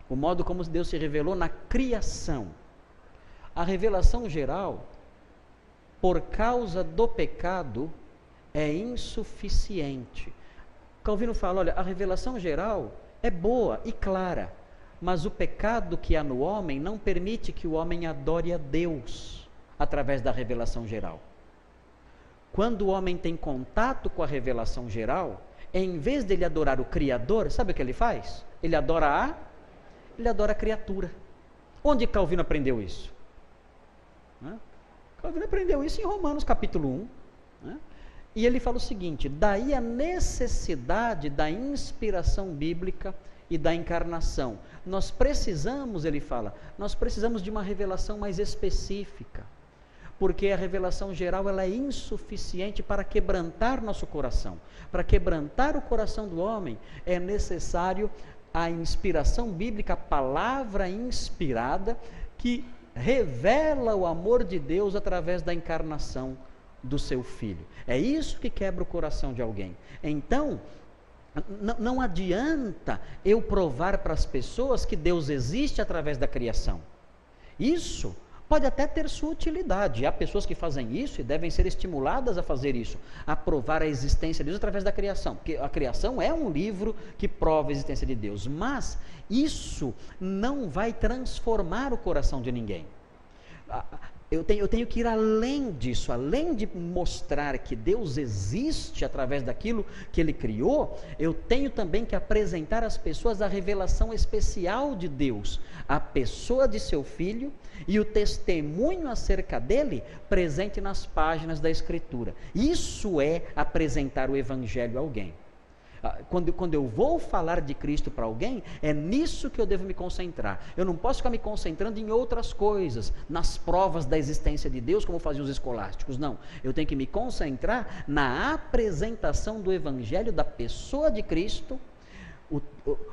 O modo como Deus se revelou na criação. A revelação geral, por causa do pecado, é insuficiente. Calvino fala, olha, a revelação geral é boa e clara, mas o pecado que há no homem não permite que o homem adore a Deus através da revelação geral. Quando o homem tem contato com a revelação geral, em vez dele adorar o Criador, sabe o que ele faz? Ele adora a criatura. Onde Calvino aprendeu isso? Calvino aprendeu isso em Romanos capítulo 1. Né? E ele fala o seguinte, daí a necessidade da inspiração bíblica e da encarnação. Nós precisamos, ele fala, nós precisamos de uma revelação mais específica, porque a revelação geral ela é insuficiente para quebrantar nosso coração. Para quebrantar o coração do homem é necessário a inspiração bíblica, a palavra inspirada, que revela o amor de Deus através da encarnação do seu Filho. É isso que quebra o coração de alguém. Então, não adianta eu provar para as pessoas que Deus existe através da criação. Isso pode até ter sua utilidade. Há pessoas que fazem isso e devem ser estimuladas a fazer isso, a provar a existência de Deus através da criação, porque a criação é um livro que prova a existência de Deus, mas isso não vai transformar o coração de ninguém. Eu tenho que ir além disso, além de mostrar que Deus existe através daquilo que Ele criou, eu tenho também que apresentar às pessoas a revelação especial de Deus, a pessoa de seu Filho e o testemunho acerca dele presente nas páginas da Escritura. Isso é apresentar o Evangelho a alguém. Quando eu vou falar de Cristo para alguém, é nisso que eu devo me concentrar. Eu não posso ficar me concentrando em outras coisas, nas provas da existência de Deus, como faziam os escolásticos. Não, eu tenho que me concentrar na apresentação do Evangelho da pessoa de Cristo,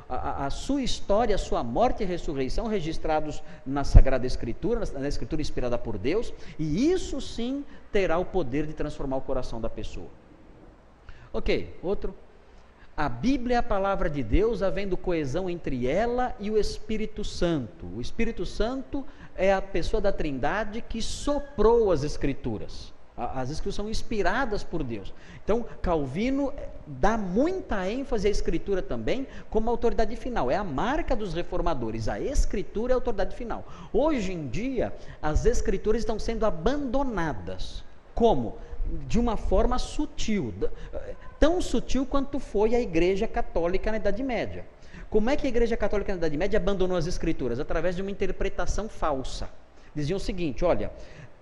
a sua história, a sua morte e ressurreição registrados na Sagrada Escritura, na Escritura inspirada por Deus, e isso sim terá o poder de transformar o coração da pessoa. Ok, outro. A Bíblia é a palavra de Deus, havendo coesão entre ela e o Espírito Santo. O Espírito Santo é a pessoa da Trindade que soprou as Escrituras. As Escrituras são inspiradas por Deus. Então, Calvino dá muita ênfase à Escritura também como autoridade final. É a marca dos reformadores. A Escritura é a autoridade final. Hoje em dia, as Escrituras estão sendo abandonadas. Como? De uma forma sutil, tão sutil quanto foi a Igreja Católica na Idade Média. Como é que a Igreja Católica na Idade Média abandonou as Escrituras? Através de uma interpretação falsa. Diziam o seguinte: olha,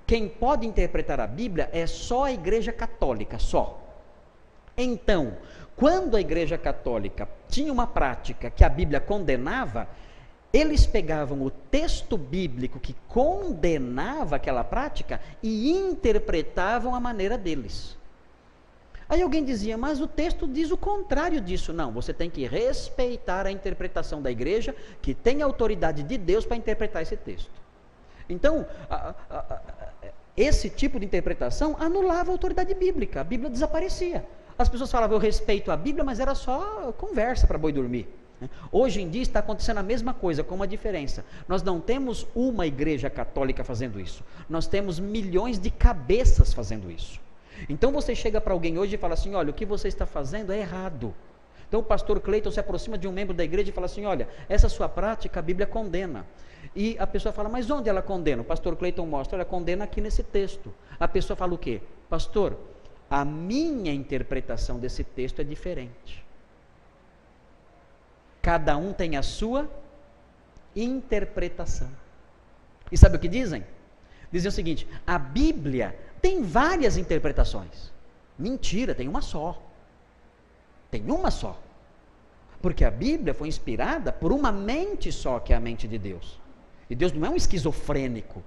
quem pode interpretar a Bíblia é só a Igreja Católica, só. Então, quando a Igreja Católica tinha uma prática que a Bíblia condenava, eles pegavam o texto bíblico que condenava aquela prática e interpretavam a maneira deles. Aí alguém dizia, mas o texto diz o contrário disso. Não, você tem que respeitar a interpretação da igreja, que tem a autoridade de Deus para interpretar esse texto. Então, esse tipo de interpretação anulava a autoridade bíblica, a Bíblia desaparecia. As pessoas falavam, eu respeito a Bíblia, mas era só conversa para boi dormir. Hoje em dia está acontecendo a mesma coisa, com uma diferença. Nós não temos uma igreja católica fazendo isso. Nós temos milhões de cabeças fazendo isso. Então você chega para alguém hoje e fala assim, olha, o que você está fazendo é errado. Então o pastor Cleiton se aproxima de um membro da igreja e fala assim, olha, essa sua prática a Bíblia condena. E a pessoa fala, mas onde ela condena? O pastor Cleiton mostra, ela condena aqui nesse texto. A pessoa fala o quê? Pastor, a minha interpretação desse texto é diferente. Cada um tem a sua interpretação. E sabe o que dizem? Dizem o seguinte, a Bíblia tem várias interpretações. Mentira, tem uma só. Tem uma só. Porque a Bíblia foi inspirada por uma mente só, que é a mente de Deus. E Deus não é um esquizofrênico,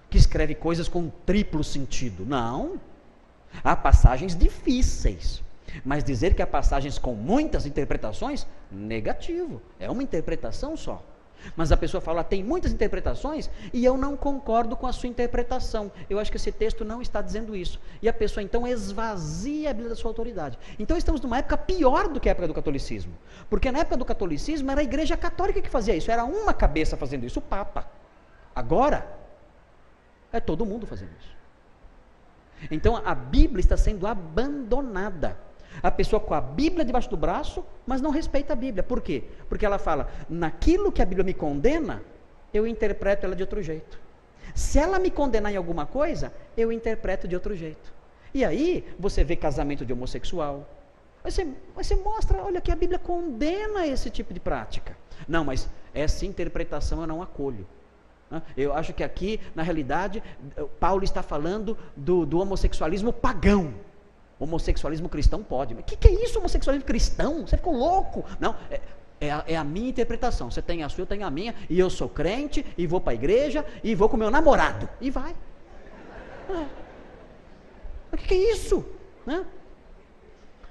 que escreve coisas com triplo sentido. Não. Há passagens difíceis. Mas dizer que há passagens com muitas interpretações, negativo, é uma interpretação só. Mas a pessoa fala, tem muitas interpretações e eu não concordo com a sua interpretação. Eu acho que esse texto não está dizendo isso. E a pessoa então esvazia a Bíblia da sua autoridade. Então estamos numa época pior do que a época do catolicismo. Porque na época do catolicismo era a igreja católica que fazia isso, era uma cabeça fazendo isso, o Papa. Agora, é todo mundo fazendo isso. Então a Bíblia está sendo abandonada. A pessoa com a Bíblia debaixo do braço, mas não respeita a Bíblia. Por quê? Porque ela fala, naquilo que a Bíblia me condena, eu interpreto ela de outro jeito. Se ela me condenar em alguma coisa, eu interpreto de outro jeito. E aí, você vê casamento de homossexual. Você mostra, olha que a Bíblia condena esse tipo de prática. Não, mas essa interpretação eu não acolho. Eu acho que aqui, na realidade, Paulo está falando do homossexualismo pagão. Homossexualismo cristão pode. Mas o que é isso, homossexualismo cristão? Você ficou louco? Não, é a minha interpretação. Você tem a sua, eu tenho a minha, e eu sou crente, e vou para a igreja, e vou com meu namorado. E vai. O que é isso?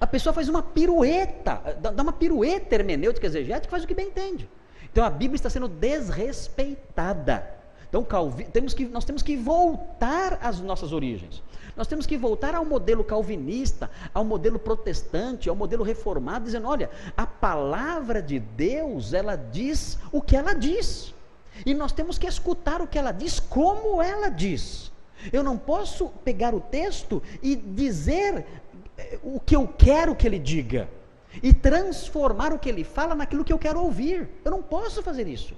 A pessoa faz uma pirueta, dá uma pirueta hermenêutica exegética, faz o que bem entende. Então a Bíblia está sendo desrespeitada. Então nós temos que voltar às nossas origens. Nós temos que voltar ao modelo calvinista, ao modelo protestante, ao modelo reformado, dizendo, olha, a palavra de Deus, ela diz o que ela diz. E nós temos que escutar o que ela diz, como ela diz. Eu não posso pegar o texto e dizer o que eu quero que ele diga, e transformar o que ele fala naquilo que eu quero ouvir. Eu não posso fazer isso.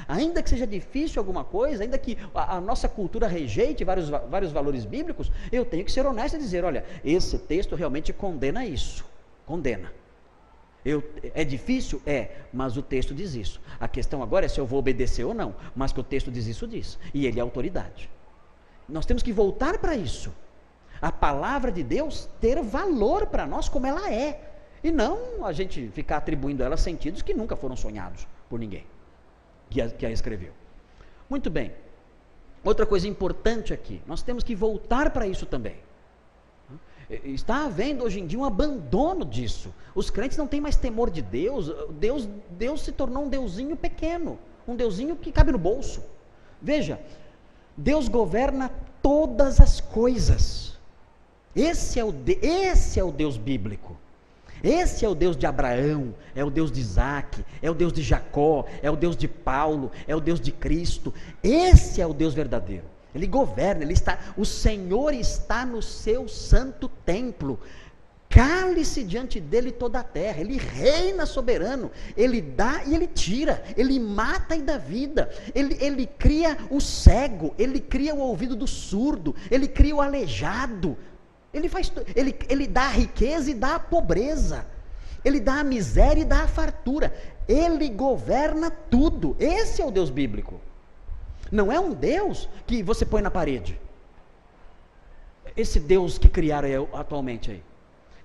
Ainda que seja difícil alguma coisa, ainda que a nossa cultura rejeite vários valores bíblicos, eu tenho que ser honesto e dizer, olha, esse texto realmente condena isso. Condena. É difícil? É, mas o texto diz isso. A questão agora é se eu vou obedecer ou não, mas que o texto diz isso, diz. E ele é autoridade. Nós temos que voltar para isso. A palavra de Deus ter valor para nós como ela é. E não a gente ficar atribuindo a ela sentidos que nunca foram sonhados por ninguém que a escreveu. Muito bem. Outra coisa importante aqui, nós temos que voltar para isso também. Está havendo hoje em dia um abandono disso. Os crentes não têm mais temor de Deus. Deus se tornou um deusinho pequeno, um deusinho que cabe no bolso. Veja, Deus governa todas as coisas. Esse é o Deus bíblico. Esse é o Deus de Abraão, é o Deus de Isaac, é o Deus de Jacó, é o Deus de Paulo, é o Deus de Cristo. Esse é o Deus verdadeiro. Ele governa, o Senhor está no seu santo templo. Cale-se diante dele toda a terra. Ele reina soberano. Ele dá e ele tira. Ele mata e dá vida. Ele cria o cego. Ele cria o ouvido do surdo. Ele cria o aleijado. Ele dá a riqueza e dá a pobreza. Ele dá a miséria e dá a fartura. Ele governa tudo. Esse é o Deus bíblico. Não é um Deus que você põe na parede. Esse Deus que criaram atualmente aí.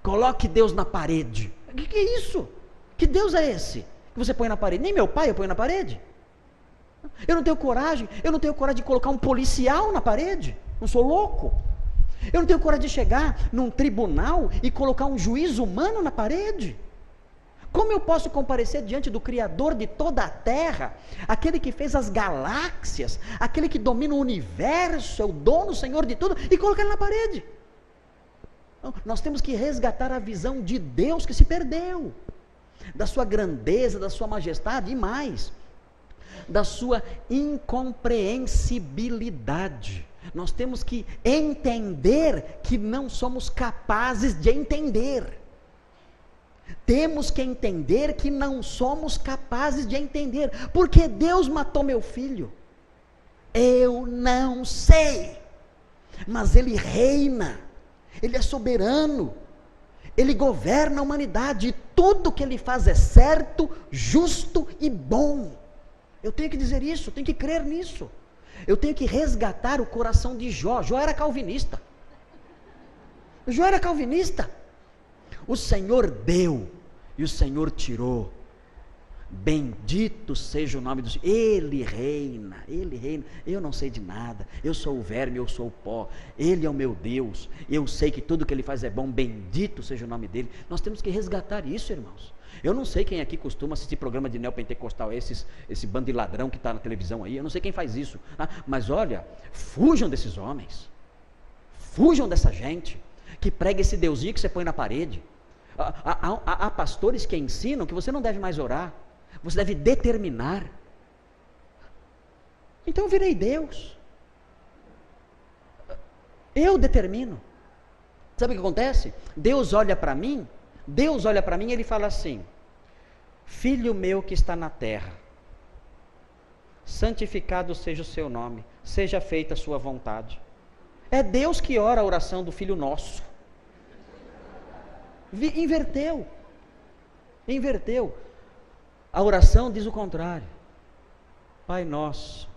Coloque Deus na parede. O que é isso? Que Deus é esse que você põe na parede? Nem meu pai eu ponho na parede. Eu não tenho coragem de colocar um policial na parede. Não sou louco. Eu não tenho coragem de chegar num tribunal e colocar um juiz humano na parede. Como eu posso comparecer diante do Criador de toda a terra, aquele que fez as galáxias, aquele que domina o universo, é o dono, o Senhor de tudo, e colocar ele na parede? Não, nós temos que resgatar a visão de Deus que se perdeu, da sua grandeza, da sua majestade e mais, da sua incompreensibilidade. Nós temos que entender que não somos capazes de entender. Temos que entender que não somos capazes de entender. Porque Deus matou meu filho? Eu não sei. Mas Ele reina. Ele é soberano. Ele governa a humanidade. E tudo que Ele faz é certo, justo e bom. Eu tenho que dizer isso, eu tenho que crer nisso. Eu tenho que resgatar o coração de Jó. Jó era calvinista. Jó era calvinista. O Senhor deu e o Senhor tirou. Bendito seja o nome do Senhor. Ele reina, Ele reina. Eu não sei de nada. Eu sou o verme, eu sou o pó. Ele é o meu Deus. Eu sei que tudo que Ele faz é bom. Bendito seja o nome dEle. Nós temos que resgatar isso, irmãos. Eu não sei quem aqui costuma assistir programa de neopentecostal, esse bando de ladrão que está na televisão aí, eu não sei quem faz isso, mas olha, fujam desses homens, fujam dessa gente, que prega esse deusinho que você põe na parede. Há pastores que ensinam que você não deve mais orar, você deve determinar. Então eu virei Deus, eu determino. Sabe o que acontece? Deus olha para mim e Ele fala assim: filho meu que está na terra, santificado seja o seu nome, seja feita a sua vontade. É Deus que ora a oração do filho nosso. Inverteu. A oração diz o contrário. Pai nosso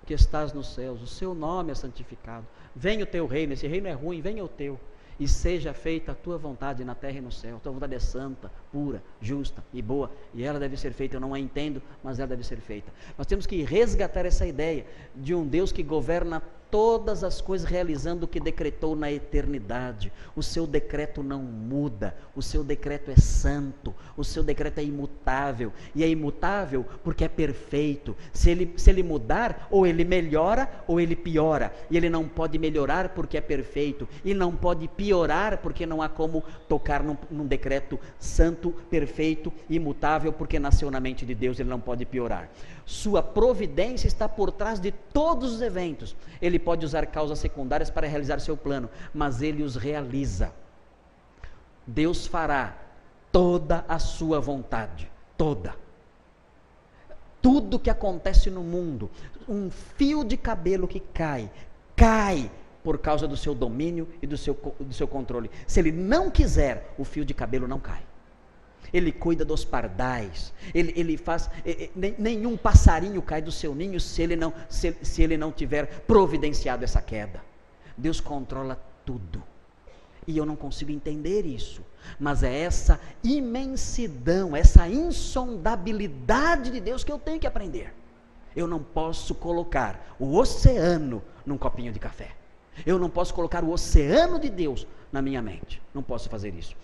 que estás nos céus, o seu nome é santificado. Venha o teu reino, esse reino é ruim, venha o teu. E seja feita a tua vontade na terra e no céu. A tua vontade é santa, pura, justa e boa. E ela deve ser feita, eu não a entendo, mas ela deve ser feita. Nós temos que resgatar essa ideia de um Deus que governa todas as coisas realizando o que decretou na eternidade. O seu decreto não muda, o seu decreto é santo, o seu decreto é imutável, e é imutável porque é perfeito. Se ele mudar, ou ele melhora ou ele piora, e ele não pode melhorar porque é perfeito, e não pode piorar porque não há como tocar num decreto santo, perfeito, imutável, porque nasceu na mente de Deus, ele não pode piorar. Sua providência está por trás de todos os eventos. Ele pode usar causas secundárias para realizar seu plano, mas ele os realiza. Deus fará toda a sua vontade, toda. Tudo que acontece no mundo, um fio de cabelo que cai por causa do seu domínio e do seu controle. Se ele não quiser, o fio de cabelo não cai. Ele cuida dos pardais, ele faz, nenhum passarinho cai do seu ninho se ele não tiver providenciado essa queda. Deus controla tudo, e eu não consigo entender isso, mas é essa imensidão, essa insondabilidade de Deus que eu tenho que aprender. Eu não posso colocar o oceano num copinho de café, eu não posso colocar o oceano de Deus na minha mente, não posso fazer isso.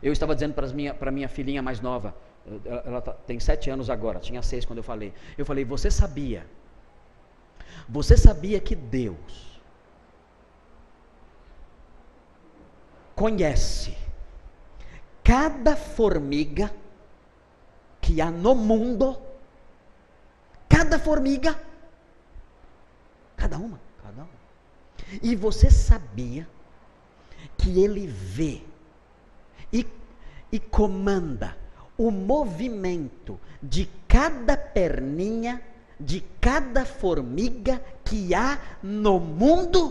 Eu estava dizendo para minha filhinha mais nova, ela tem 7 anos agora, tinha 6 quando eu falei, você sabia que Deus conhece cada formiga que há no mundo, cada formiga, cada uma, e você sabia que Ele vê e comanda o movimento de cada perninha, de cada formiga que há no mundo?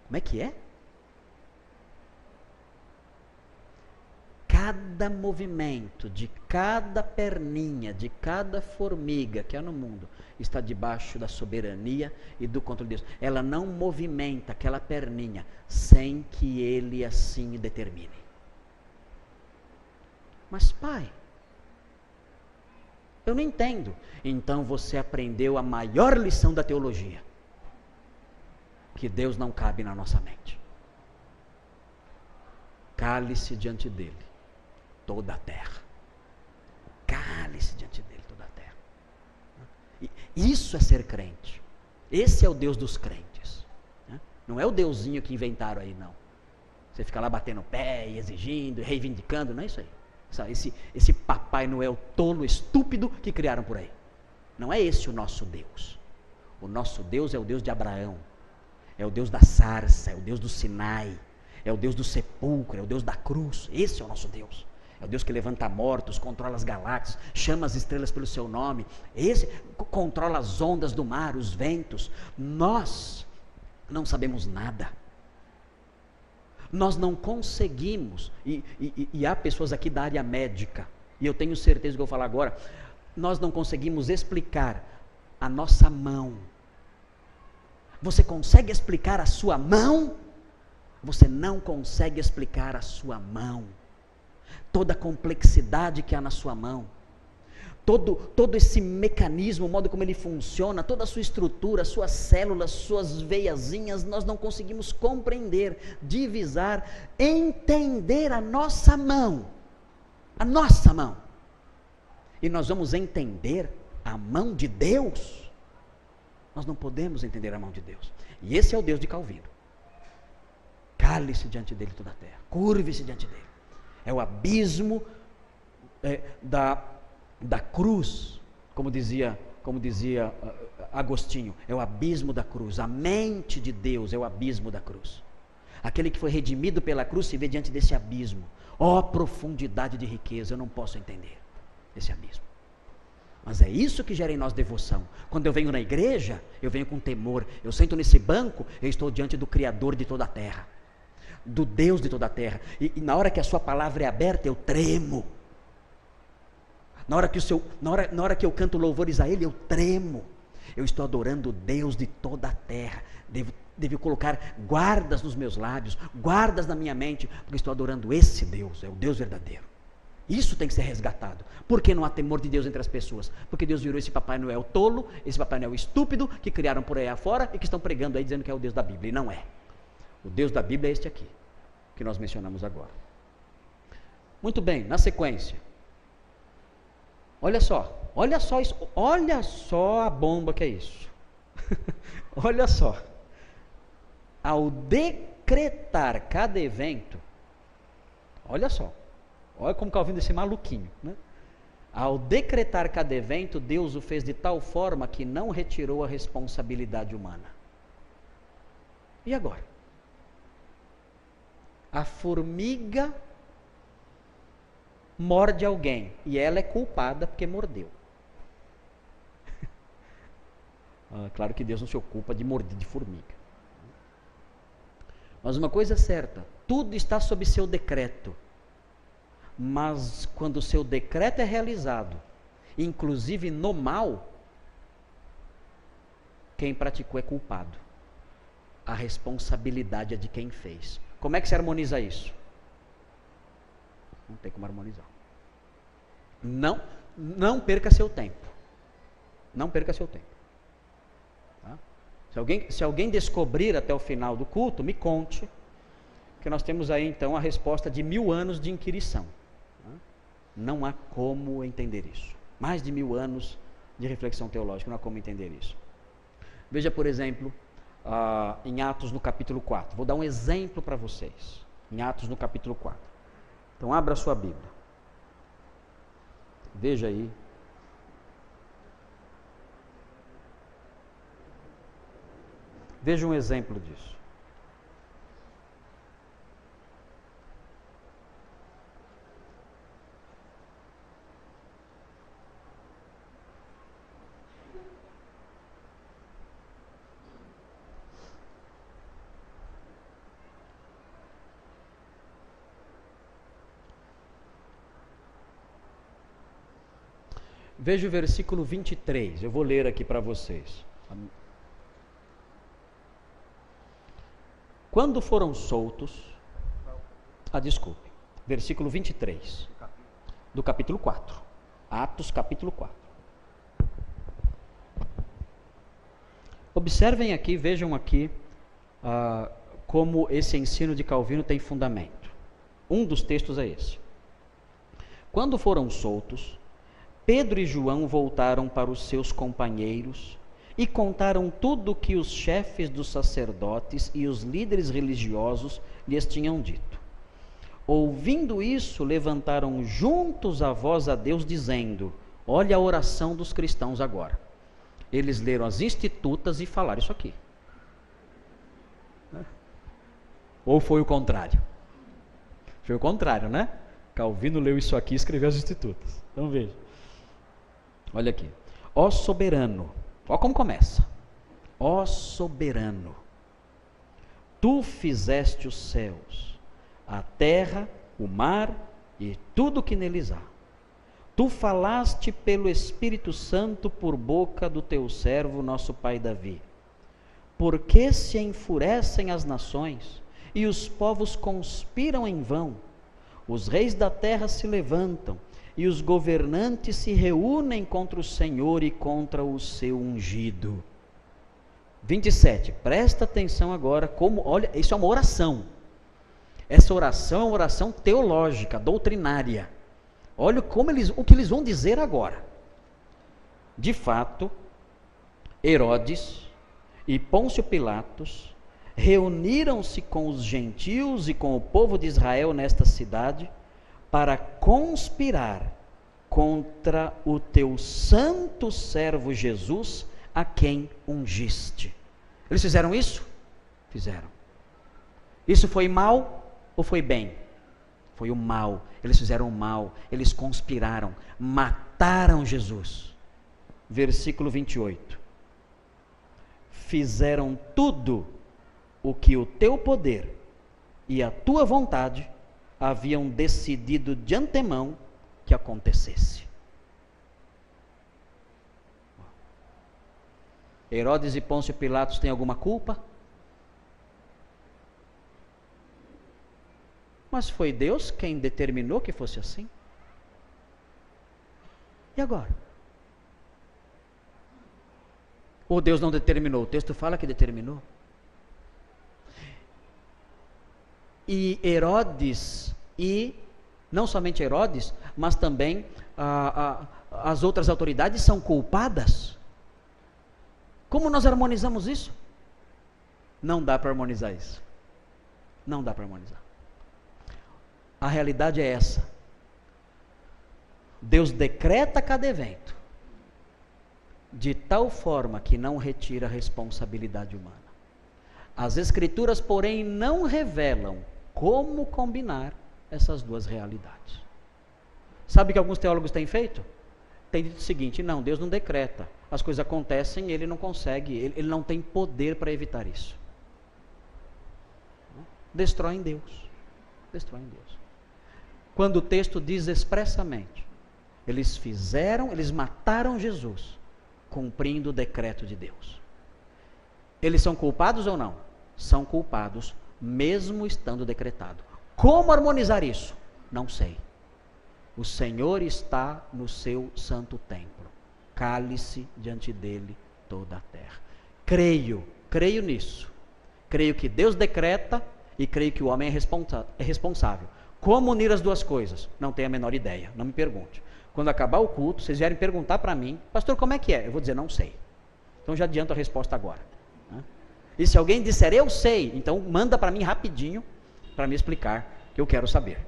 Como é que é? Cada movimento de cada perninha, de cada formiga que há no mundo, está debaixo da soberania e do controle de Deus. Ela não movimenta aquela perninha sem que Ele assim determine. Mas pai, eu não entendo. Então você aprendeu a maior lição da teologia, que Deus não cabe na nossa mente. Cale-se diante dele toda a terra. Cale-se diante dele toda a terra. Isso é ser crente. Esse é o Deus dos crentes. Não é o deusinho que inventaram aí, não. Você fica lá batendo o pé e exigindo, e reivindicando, não é isso aí. Esse Papai Noel tolo, estúpido que criaram por aí. Não é esse o nosso Deus. O nosso Deus é o Deus de Abraão, é o Deus da sarça, é o Deus do Sinai, é o Deus do sepulcro, é o Deus da cruz. Esse é o nosso Deus. É o Deus que levanta mortos, controla as galáxias, chama as estrelas pelo seu nome. Esse controla as ondas do mar, os ventos. Nós não sabemos nada. Nós não conseguimos, e há pessoas aqui da área médica, e eu tenho certeza do que eu vou falar agora, nós não conseguimos explicar a nossa mão. Você consegue explicar a sua mão? Você não consegue explicar a sua mão. Toda a complexidade que há na sua mão, todo esse mecanismo, o modo como ele funciona, toda a sua estrutura, suas células, suas veiazinhas, nós não conseguimos compreender, divisar, entender a nossa mão. A nossa mão. E nós vamos entender a mão de Deus? Nós não podemos entender a mão de Deus. E esse é o Deus de Calvino. Cale-se diante dele toda a terra, curve-se diante dele. É o abismo da cruz, como dizia Agostinho, é o abismo da cruz. A mente de Deus é o abismo da cruz. Aquele que foi redimido pela cruz se vê diante desse abismo. Ó profundidade de riqueza, eu não posso entender esse abismo. Mas é isso que gera em nós devoção. Quando eu venho na igreja, eu venho com temor. Eu sento nesse banco, eu estou diante do Criador de toda a terra, do Deus de toda a terra. E na hora que a sua palavra é aberta, eu tremo. Na hora que eu canto louvores a Ele, eu tremo. Eu estou adorando o Deus de toda a terra. Devo colocar guardas nos meus lábios, guardas na minha mente, porque estou adorando esse Deus, é o Deus verdadeiro. Isso tem que ser resgatado. Por que não há temor de Deus entre as pessoas? Porque Deus virou esse Papai Noel tolo, esse Papai Noel estúpido, que criaram por aí afora e que estão pregando aí dizendo que é o Deus da Bíblia. E não é. O Deus da Bíblia é este aqui, que nós mencionamos agora. Muito bem, na sequência. Olha só isso, olha só a bomba que é isso. Olha só. Ao decretar cada evento, olha só. Olha como Calvino disse maluquinho, né? Ao decretar cada evento, Deus o fez de tal forma que não retirou a responsabilidade humana. E agora? A formiga morde alguém e ela é culpada porque mordeu. Claro que Deus não se ocupa de morder de formiga. Mas uma coisa é certa, tudo está sob seu decreto. Mas quando o seu decreto é realizado, inclusive no mal, quem praticou é culpado. A responsabilidade é de quem fez. Como é que se harmoniza isso? Não tem como harmonizar. Não perca seu tempo. Não perca seu tempo. Tá? Se alguém descobrir até o final do culto, me conte, que nós temos aí então a resposta de 1000 anos de inquirição. Não há como entender isso. Mais de 1000 anos de reflexão teológica, não há como entender isso. Veja, por exemplo, em Atos no capítulo 4. Vou dar um exemplo para vocês. Em Atos no capítulo 4. Então, abra a sua Bíblia. Veja aí. Veja um exemplo disso. Veja o versículo 23, eu vou ler aqui para vocês. Quando foram soltos, desculpe, versículo 23, do capítulo 4, Atos capítulo 4. Observem aqui, vejam aqui, como esse ensino de Calvino tem fundamento. Um dos textos é esse. Quando foram soltos, Pedro e João voltaram para os seus companheiros e contaram tudo o que os chefes dos sacerdotes e os líderes religiosos lhes tinham dito. Ouvindo isso, levantaram juntos a voz a Deus, dizendo: olha a oração dos cristãos agora. Eles leram as Institutas e falaram isso aqui. Ou foi o contrário? Foi o contrário, né? Calvino leu isso aqui e escreveu as Institutas. Então veja. Olha aqui. Ó soberano. Olha como começa. Ó soberano. Tu fizeste os céus, a terra, o mar e tudo que neles há. Tu falaste pelo Espírito Santo por boca do teu servo, nosso pai Davi. Por que se enfurecem as nações e os povos conspiram em vão? Os reis da terra se levantam e os governantes se reúnem contra o Senhor e contra o seu ungido. 27, presta atenção agora, olha, isso é uma oração. Essa oração é uma oração teológica, doutrinária. Olha o que eles vão dizer agora. De fato, Herodes e Pôncio Pilatos reuniram-se com os gentios e com o povo de Israel nesta cidade para conspirar contra o teu santo servo Jesus, a quem ungiste. Eles fizeram isso? Fizeram. Isso foi mal ou foi bem? Foi o mal. Eles fizeram o mal, eles conspiraram, mataram Jesus. Versículo 28. Fizeram tudo o que o teu poder e a tua vontade haviam decidido de antemão que acontecesse. Herodes e Pôncio Pilatos têm alguma culpa? Mas foi Deus quem determinou que fosse assim. E agora? Ou Deus não determinou? O texto fala que determinou. E Herodes, e não somente Herodes, mas também as outras autoridades são culpadas. Como nós harmonizamos isso? Não dá para harmonizar isso. Não dá para harmonizar. A realidade é essa. Deus decreta cada evento de tal forma que não retira a responsabilidade humana. As Escrituras, porém, não revelam como combinar essas duas realidades. Sabe o que alguns teólogos têm feito? Tem dito o seguinte: não, Deus não decreta. As coisas acontecem, ele não consegue, ele não tem poder para evitar isso. Destroem Deus. Destroem Deus. Quando o texto diz expressamente, eles mataram Jesus, cumprindo o decreto de Deus. Eles são culpados ou não? São culpados, mesmo estando decretado. Como harmonizar isso? Não sei. O Senhor está no seu santo templo. Cale-se diante dele toda a terra. Creio nisso. Creio que Deus decreta e creio que o homem é responsável. Como unir as duas coisas? Não tenho a menor ideia, não me pergunte. Quando acabar o culto, vocês vierem perguntar para mim: pastor, como é que é? Eu vou dizer: não sei. Então já adianto a resposta agora. E se alguém disser eu sei, então manda para mim rapidinho, para me explicar, que eu quero saber.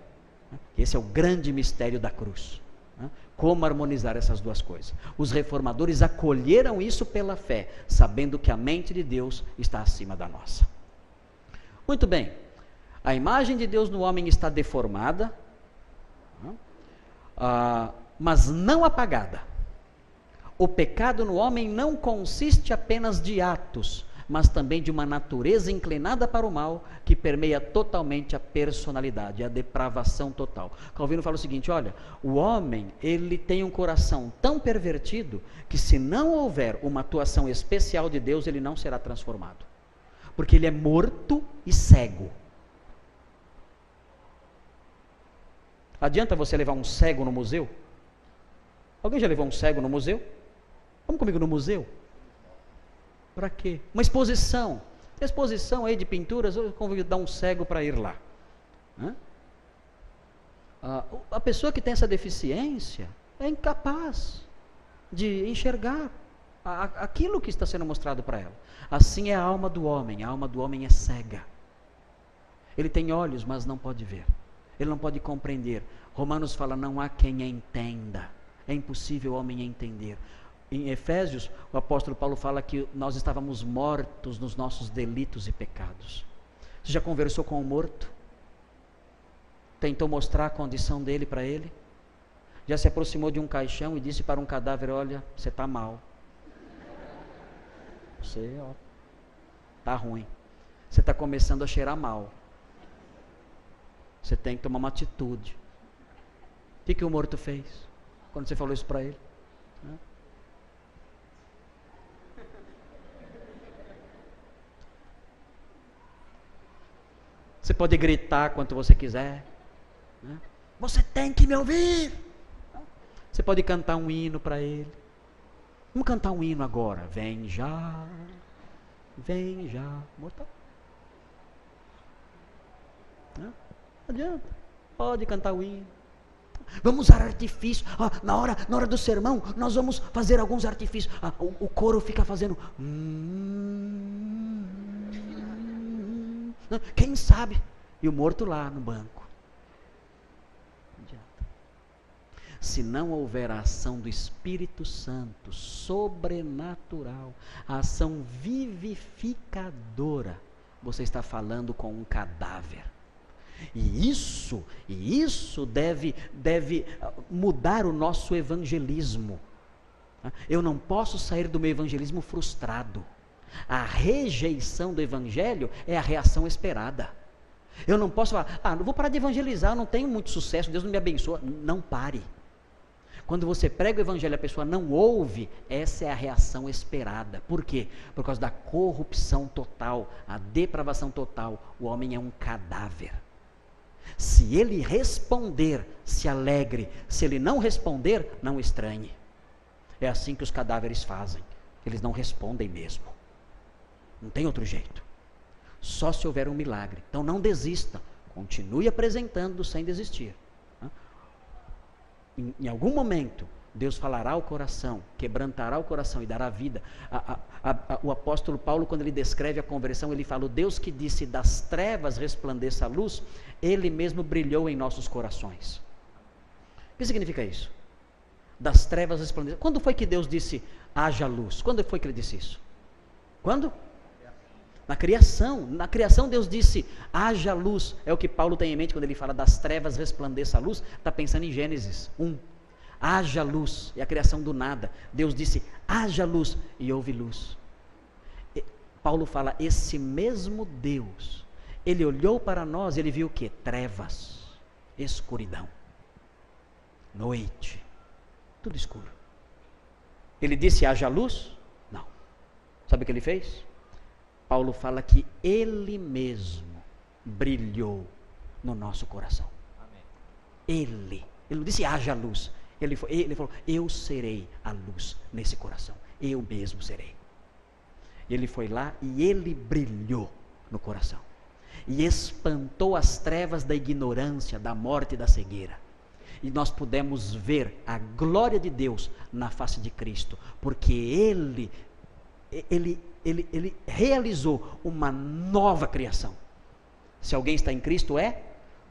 Esse é o grande mistério da cruz. Como harmonizar essas duas coisas? Os reformadores acolheram isso pela fé, sabendo que a mente de Deus está acima da nossa. Muito bem, a imagem de Deus no homem está deformada, mas não apagada. O pecado no homem não consiste apenas de atos, mas também de uma natureza inclinada para o mal, que permeia totalmente a personalidade, a depravação total. Calvino fala o seguinte: olha, o homem, ele tem um coração tão pervertido, que se não houver uma atuação especial de Deus, ele não será transformado, porque ele é morto e cego. Adianta você levar um cego no museu? Alguém já levou um cego no museu? Vamos comigo no museu? Para quê? Uma exposição. Exposição aí de pinturas, eu convido um cego para ir lá. A pessoa que tem essa deficiência é incapaz de enxergar aquilo que está sendo mostrado para ela. Assim é a alma do homem é cega. Ele tem olhos, mas não pode ver. Ele não pode compreender. Romanos fala: não há quem entenda. É impossível o homem entender. Em Efésios, o apóstolo Paulo fala que nós estávamos mortos nos nossos delitos e pecados. Você já conversou com o morto? Tentou mostrar a condição dele para ele? Já se aproximou de um caixão e disse para um cadáver: olha, você está mal. Você está ruim. Você está começando a cheirar mal. Você tem que tomar uma atitude. O que o morto fez quando você falou isso para ele? Você pode gritar quanto você quiser. Você tem que me ouvir. Você pode cantar um hino para ele. Vamos cantar um hino agora. Vem já, mortal. Não adianta. Pode cantar o hino. Vamos usar artifício. Na hora do sermão, nós vamos fazer alguns artifícios. O coro fica fazendo. Quem sabe? E o morto lá no banco. Não adianta. Se não houver a ação do Espírito Santo, sobrenatural, a ação vivificadora, você está falando com um cadáver. E isso deve mudar o nosso evangelismo. Eu não posso sair do meu evangelismo frustrado. A rejeição do evangelho é a reação esperada. Eu não posso falar: não vou parar de evangelizar, eu não tenho muito sucesso, Deus não me abençoa. Não pare. Quando você prega o evangelho e a pessoa não ouve, essa é a reação esperada. Por quê? Por causa da corrupção total, a depravação total. O homem é um cadáver. Se ele responder, se alegre. Se ele não responder, não estranhe. É assim que os cadáveres fazem. Eles não respondem mesmo. Não tem outro jeito. Só se houver um milagre. Então não desista. Continue apresentando sem desistir. Em algum momento, Deus falará ao coração, quebrantará o coração e dará vida. O apóstolo Paulo, quando ele descreve a conversão, ele fala: o Deus que disse das trevas resplandeça a luz, ele mesmo brilhou em nossos corações. O que significa isso? Das trevas resplandeça. Quando foi que Deus disse haja luz? Quando foi que ele disse isso? Quando? Na criação. Na criação Deus disse haja luz. É o que Paulo tem em mente quando ele fala das trevas resplandeça a luz. Está pensando em Gênesis 1. Haja luz, é a criação do nada. Deus disse haja luz e houve luz. Paulo fala, esse mesmo Deus, ele olhou para nós e ele viu o que? Trevas, escuridão, noite, tudo escuro. Ele disse haja luz? Não. Sabe o que ele fez? Paulo fala que ele mesmo brilhou no nosso coração. Amém. Ele não disse haja luz. Ele falou, eu serei a luz nesse coração. Eu mesmo serei. E ele foi lá e ele brilhou no coração. E espantou as trevas da ignorância, da morte e da cegueira. E nós pudemos ver a glória de Deus na face de Cristo. Porque ele realizou uma nova criação. Se alguém está em Cristo, é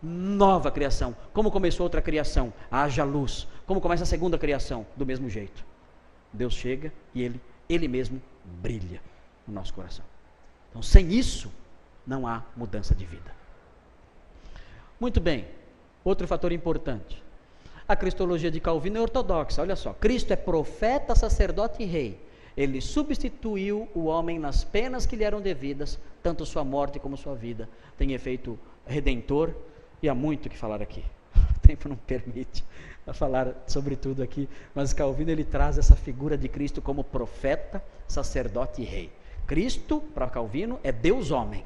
nova criação. Como começou outra criação? Haja luz. Como começa a segunda criação? Do mesmo jeito. Deus chega e ele mesmo brilha no nosso coração. Então, sem isso, não há mudança de vida. Muito bem. Outro fator importante. A cristologia de Calvino é ortodoxa. Olha só. Cristo é profeta, sacerdote e rei. Ele substituiu o homem nas penas que lhe eram devidas, tanto sua morte como sua vida. Tem efeito redentor. E há muito o que falar aqui. O tempo não permite falar sobre tudo aqui. Mas Calvino, ele traz essa figura de Cristo como profeta, sacerdote e rei. Cristo, para Calvino, é Deus homem.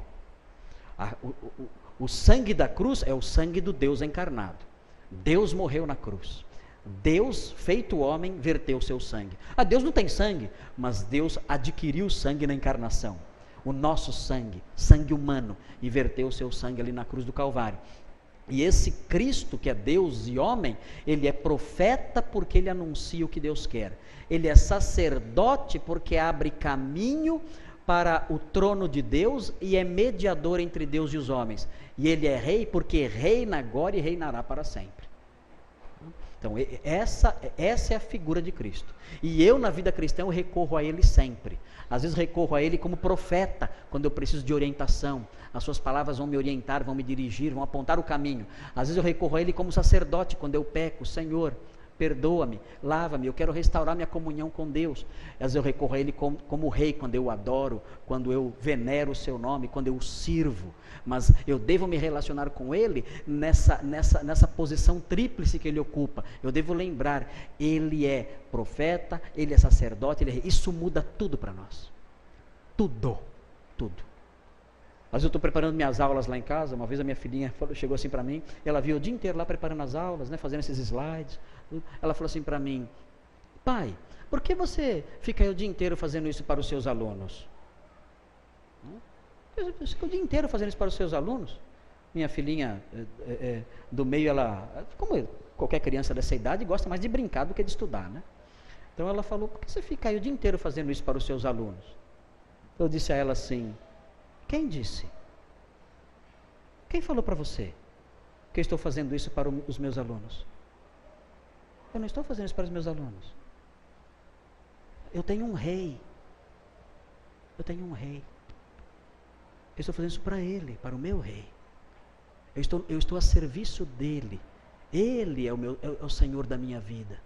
O sangue da cruz é o sangue do Deus encarnado. Deus morreu na cruz. Deus, feito homem, verteu seu sangue. Deus não tem sangue, mas Deus adquiriu sangue na encarnação. O nosso sangue, sangue humano, e verteu o seu sangue ali na cruz do Calvário. E esse Cristo, que é Deus e homem, ele é profeta porque ele anuncia o que Deus quer. Ele é sacerdote porque abre caminho para o trono de Deus e é mediador entre Deus e os homens. E ele é rei porque reina agora e reinará para sempre. Então, essa é a figura de Cristo. E eu, na vida cristã, eu recorro a ele sempre. Às vezes recorro a ele como profeta, quando eu preciso de orientação. As suas palavras vão me orientar, vão me dirigir, vão apontar o caminho. Às vezes eu recorro a ele como sacerdote, quando eu peco. Senhor, perdoa-me, lava-me, eu quero restaurar minha comunhão com Deus. Às vezes eu recorro a ele como rei, quando eu adoro, quando eu venero o seu nome, quando eu o sirvo. Mas eu devo me relacionar com ele nessa posição tríplice que ele ocupa. Eu devo lembrar, ele é profeta, ele é sacerdote, ele é rei. Isso muda tudo para nós. Tudo. Mas eu estou preparando minhas aulas lá em casa. Uma vez a minha filhinha chegou assim para mim, ela viu o dia inteiro lá preparando as aulas, né, fazendo esses slides. Ela falou assim para mim: pai, por que você fica aí o dia inteiro fazendo isso para os seus alunos? Você fica o dia inteiro fazendo isso para os seus alunos? Minha filhinha do meio, ela, como qualquer criança dessa idade, gosta mais de brincar do que de estudar, né? Então ela falou: por que você fica aí o dia inteiro fazendo isso para os seus alunos? Eu disse a ela assim: quem disse? Quem falou para você que eu estou fazendo isso para os meus alunos? Eu não estou fazendo isso para os meus alunos. Eu tenho um rei. Eu estou fazendo isso para ele, para o meu rei. Eu estou a serviço dele. Ele é o Senhor da minha vida.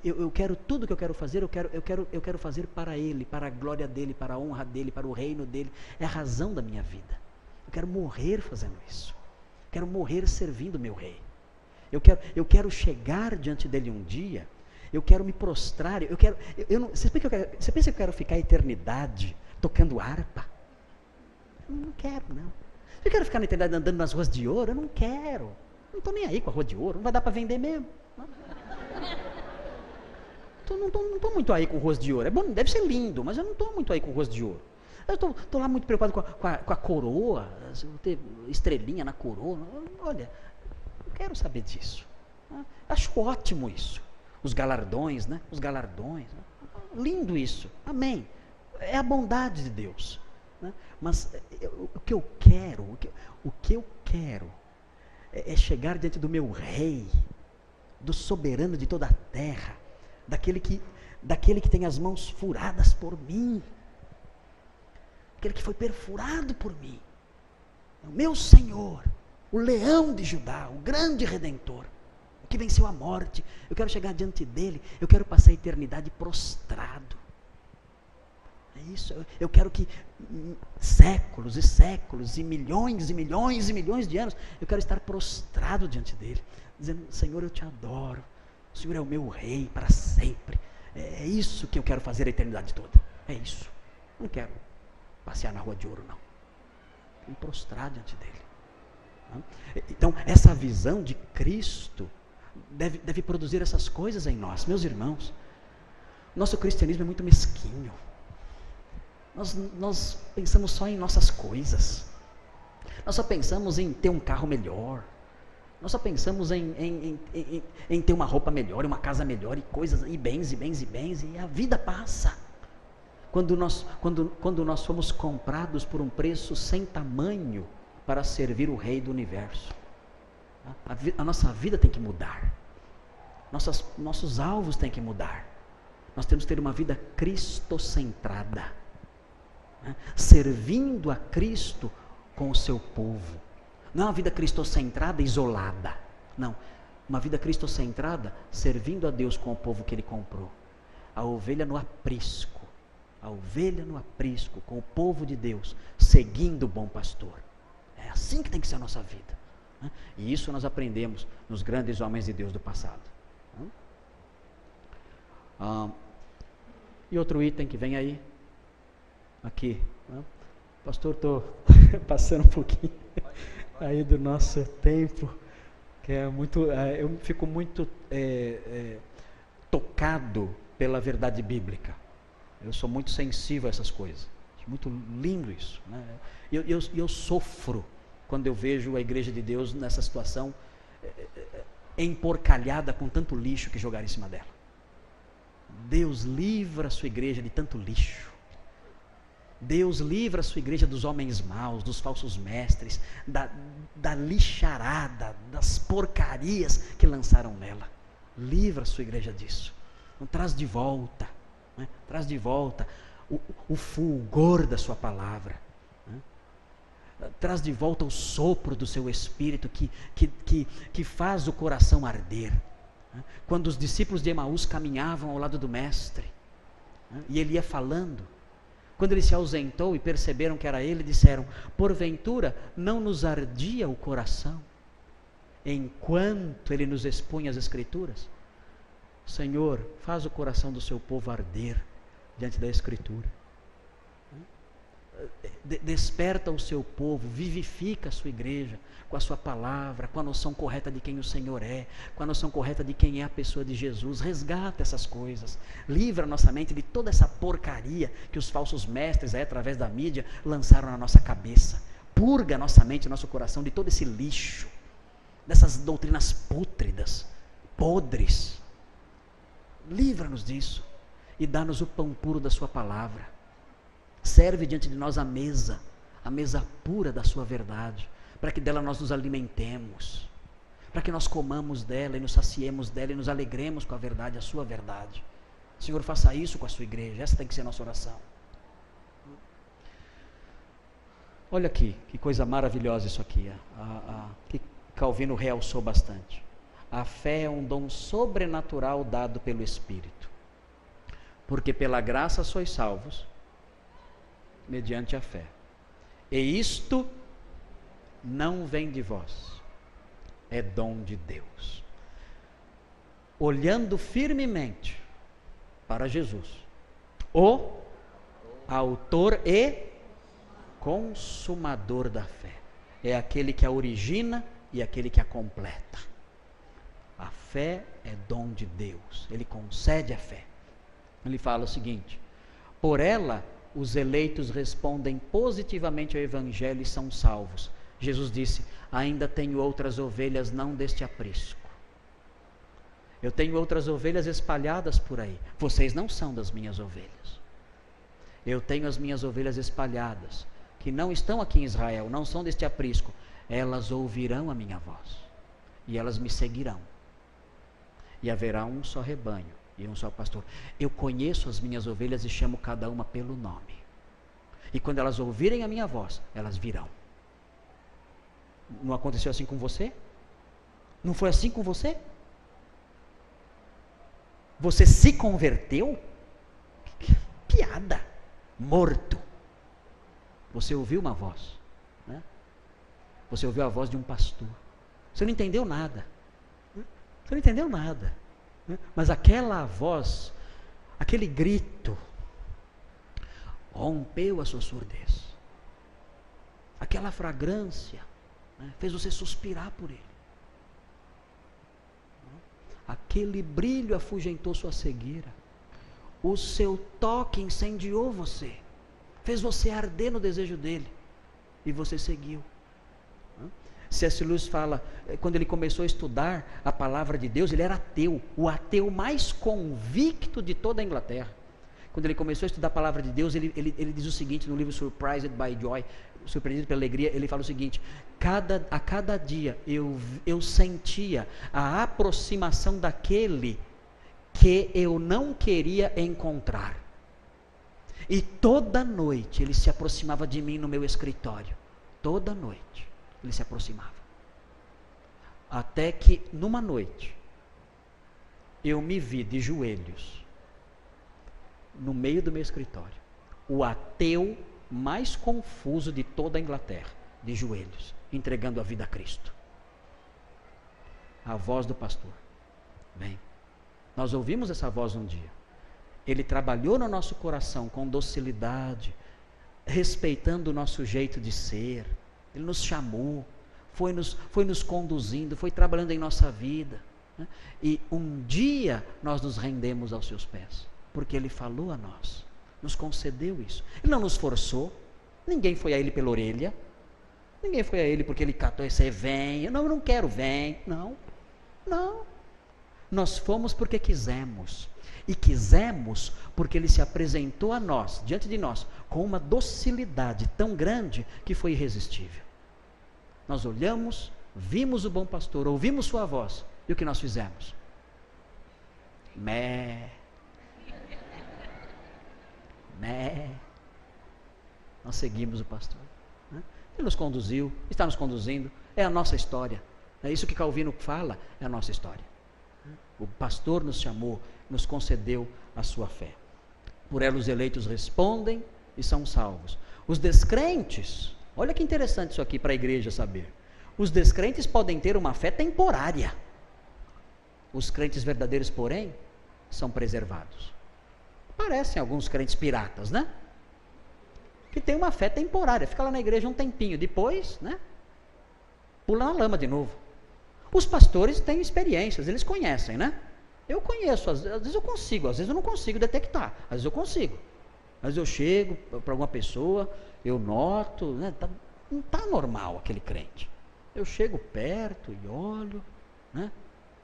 Eu quero tudo que eu quero fazer, eu quero fazer para ele, para a glória dele, para a honra dele, para o reino dele. É a razão da minha vida. Eu quero morrer fazendo isso. Eu quero morrer servindo o meu rei. Eu quero chegar diante dele um dia. Eu quero me prostrar. Você pensa que eu quero ficar a eternidade tocando harpa? Eu não quero, não. Eu quero ficar na eternidade andando nas ruas de ouro? Eu não quero. Não estou nem aí com a rua de ouro, não vai dar para vender mesmo. Não estou muito aí com ruas de ouro. É bom, deve ser lindo, mas eu não estou muito aí com ruas de ouro. Eu estou lá muito preocupado com a coroa, ter estrelinha na coroa. Olha, não quero saber disso. Acho ótimo isso. Os galardões, né? Os galardões. Né? Lindo isso. Amém. É a bondade de Deus. Né? Mas o que eu quero é chegar diante do meu rei, do soberano de toda a terra, daquele que tem as mãos furadas por mim, aquele que foi perfurado por mim, o meu Senhor, o leão de Judá, o grande Redentor, o que venceu a morte. Eu quero chegar diante dele, eu quero passar a eternidade prostrado. É isso, eu quero que séculos e séculos e milhões de anos, eu quero estar prostrado diante dele, dizendo: Senhor, eu te adoro, o Senhor é o meu rei para sempre. É isso que eu quero fazer a eternidade toda, é isso. Não quero passear na rua de ouro, não. Quero me prostrar diante dele. Então, essa visão de Cristo deve produzir essas coisas em nós. Meus irmãos, nosso cristianismo é muito mesquinho. Nós pensamos só em nossas coisas. Nós só pensamos em ter um carro melhor. Nós só pensamos em ter uma roupa melhor, uma casa melhor, e coisas, e bens, e a vida passa. Quando nós fomos comprados por um preço sem tamanho para servir o Rei do Universo. A nossa vida tem que mudar. Nossos alvos têm que mudar. Nós temos que ter uma vida cristocentrada, né? Servindo a Cristo com o seu povo. Não é uma vida cristocentrada isolada. Não. Uma vida cristocentrada servindo a Deus com o povo que ele comprou. A ovelha no aprisco. A ovelha no aprisco, com o povo de Deus, seguindo o bom pastor. É assim que tem que ser a nossa vida. Né? E isso nós aprendemos nos grandes homens de Deus do passado. E outro item que vem aí, aqui. Né? Pastor, estou passando um pouquinho aí do nosso tempo, que é muito, eu fico muito tocado pela verdade bíblica. Eu sou muito sensível a essas coisas. Acho muito lindo isso. Né? Eu sofro quando eu vejo a igreja de Deus nessa situação emporcalhada com tanto lixo que jogaram em cima dela. Deus livra a sua igreja de tanto lixo. Deus livra a sua igreja dos homens maus, dos falsos mestres, da lixarada, das porcarias que lançaram nela. Livra a sua igreja disso. Então, traz de volta. Né? Traz de volta o fulgor da sua palavra. Né? Traz de volta o sopro do seu Espírito que faz o coração arder. Né? Quando os discípulos de Emaús caminhavam ao lado do Mestre, né? E ele ia falando, quando ele se ausentou e perceberam que era ele, disseram: porventura não nos ardia o coração enquanto ele nos expunha as Escrituras? Senhor, faz o coração do seu povo arder diante da Escritura. Desperta o seu povo, vivifica a sua igreja com a sua palavra, com a noção correta de quem o Senhor é, com a noção correta de quem é a pessoa de Jesus. Resgata essas coisas, livra a nossa mente de toda essa porcaria que os falsos mestres aí, através da mídia, lançaram na nossa cabeça. Purga a nossa mente e nosso coração de todo esse lixo, dessas doutrinas pútridas, podres. Livra-nos disso e dá-nos o pão puro da sua palavra. Serve diante de nós a mesa pura da sua verdade, para que dela nós nos alimentemos, para que nós comamos dela e nos saciemos dela e nos alegremos com a verdade, a sua verdade. Senhor, faça isso com a sua igreja, essa tem que ser a nossa oração. Olha aqui, que coisa maravilhosa isso aqui, que Calvino realçou bastante. A fé é um dom sobrenatural dado pelo Espírito, porque pela graça sois salvos, mediante a fé. E isto não vem de vós, é dom de Deus. Olhando firmemente para Jesus, o autor e consumador da fé. é aquele que a origina e aquele que a completa. A fé é dom de Deus, Ele concede a fé. Ele fala o seguinte: por ela os eleitos respondem positivamente ao Evangelho e são salvos. Jesus disse: ainda tenho outras ovelhas não deste aprisco. Eu tenho outras ovelhas espalhadas por aí. Vocês não são das minhas ovelhas. Eu tenho as minhas ovelhas espalhadas, que não estão aqui em Israel, não são deste aprisco. Elas ouvirão a minha voz, e elas me seguirão. E haverá um só rebanho e um só pastor. Eu conheço as minhas ovelhas e chamo cada uma pelo nome. E quando elas ouvirem a minha voz, elas virão. Não aconteceu assim com você? Não foi assim com você? Você se converteu? Que piada! Morto. Você ouviu uma voz, né? Você ouviu a voz de um pastor. Você não entendeu nada. Você não entendeu nada. Né? Mas aquela voz, aquele grito, rompeu a sua surdez. Aquela fragrância, né, fez você suspirar por ele. Aquele brilho afugentou sua cegueira. O seu toque incendiou você. Fez você arder no desejo dele. E você seguiu. C.S. Lewis fala, quando ele começou a estudar a palavra de Deus, ele era ateu. O ateu mais convicto de toda a Inglaterra. Quando ele começou a estudar a palavra de Deus, ele diz o seguinte no livro Surprised by Joy, surpreendido pela alegria, ele fala o seguinte: a cada dia eu sentia a aproximação daquele que eu não queria encontrar. E toda noite ele se aproximava de mim no meu escritório. Toda noite ele se aproximava. Até que numa noite eu me vi de joelhos no meio do meu escritório, o ateu mais confuso de toda a Inglaterra, de joelhos, entregando a vida a Cristo. A voz do pastor. Bem, nós ouvimos essa voz um dia. Ele trabalhou no nosso coração com docilidade, respeitando o nosso jeito de ser. Ele nos chamou, foi nos conduzindo, foi trabalhando em nossa vida, né? E um dia nós nos rendemos aos seus pés, porque Ele falou a nós, nos concedeu isso. Ele não nos forçou, ninguém foi a Ele pela orelha, ninguém foi a Ele porque Ele catou e disse: vem, não, eu não quero, vem, não, nós fomos porque quisemos, e quisemos porque Ele se apresentou a nós, diante de nós, com uma docilidade tão grande que foi irresistível. Nós olhamos, vimos o bom pastor, ouvimos sua voz, e o que nós fizemos? Nós seguimos o pastor, né? Ele nos conduziu, está nos conduzindo, é a nossa história. É isso que Calvino fala, é a nossa história. O pastor nos chamou, nos concedeu a sua fé. Por ela os eleitos respondem e são salvos. Os descrentes, olha que interessante isso aqui para a igreja saber. Os descrentes podem ter uma fé temporária. Os crentes verdadeiros, porém, são preservados. Parecem alguns crentes piratas, né? Que tem uma fé temporária, fica lá na igreja um tempinho, depois, né? Pula na lama de novo. Os pastores têm experiências, eles conhecem, né? Eu conheço, às vezes eu consigo, às vezes eu não consigo detectar, às vezes eu consigo. Às vezes eu chego para alguma pessoa, eu noto, né? Não está normal aquele crente. Eu chego perto e olho, né?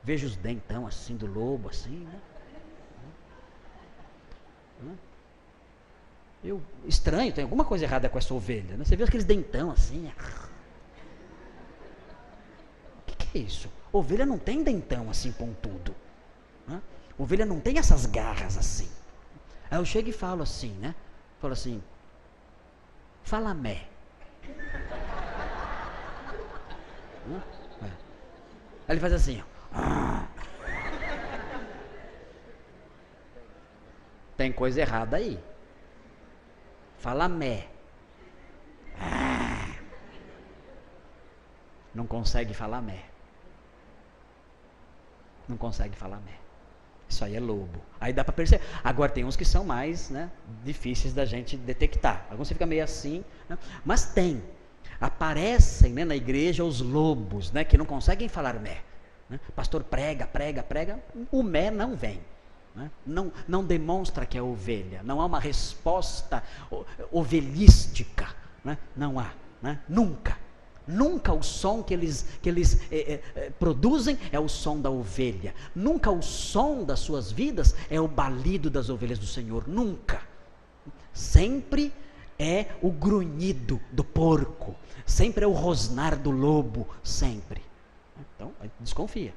Vejo os dentão assim do lobo, assim, né? Eu estranho, tem alguma coisa errada com essa ovelha, né? Você vê aqueles dentão assim. O que é isso? Ovelha não tem dentão assim pontudo, né? Ovelha não tem essas garras assim. Aí eu chego e falo assim, né? Falo assim: fala mé. Aí ele faz assim, ó. Tem coisa errada aí. Fala mé. Não consegue falar mé. Não consegue falar mé. Isso aí é lobo. Aí dá para perceber. Agora tem uns que são mais, né, difíceis da gente detectar. Alguns você fica meio assim, né? Mas tem. Aparecem, né, na igreja os lobos, né, que não conseguem falar mé. Né? Pastor prega, o mé não vem. Né? Não demonstra que é ovelha. Não há uma resposta ovelhística. Né? Não há. Né? Nunca o som que eles produzem é o som da ovelha. Nunca o som das suas vidas é o balido das ovelhas do Senhor. Nunca. Sempre é o grunhido do porco. Sempre é o rosnar do lobo. Sempre. Então, desconfia.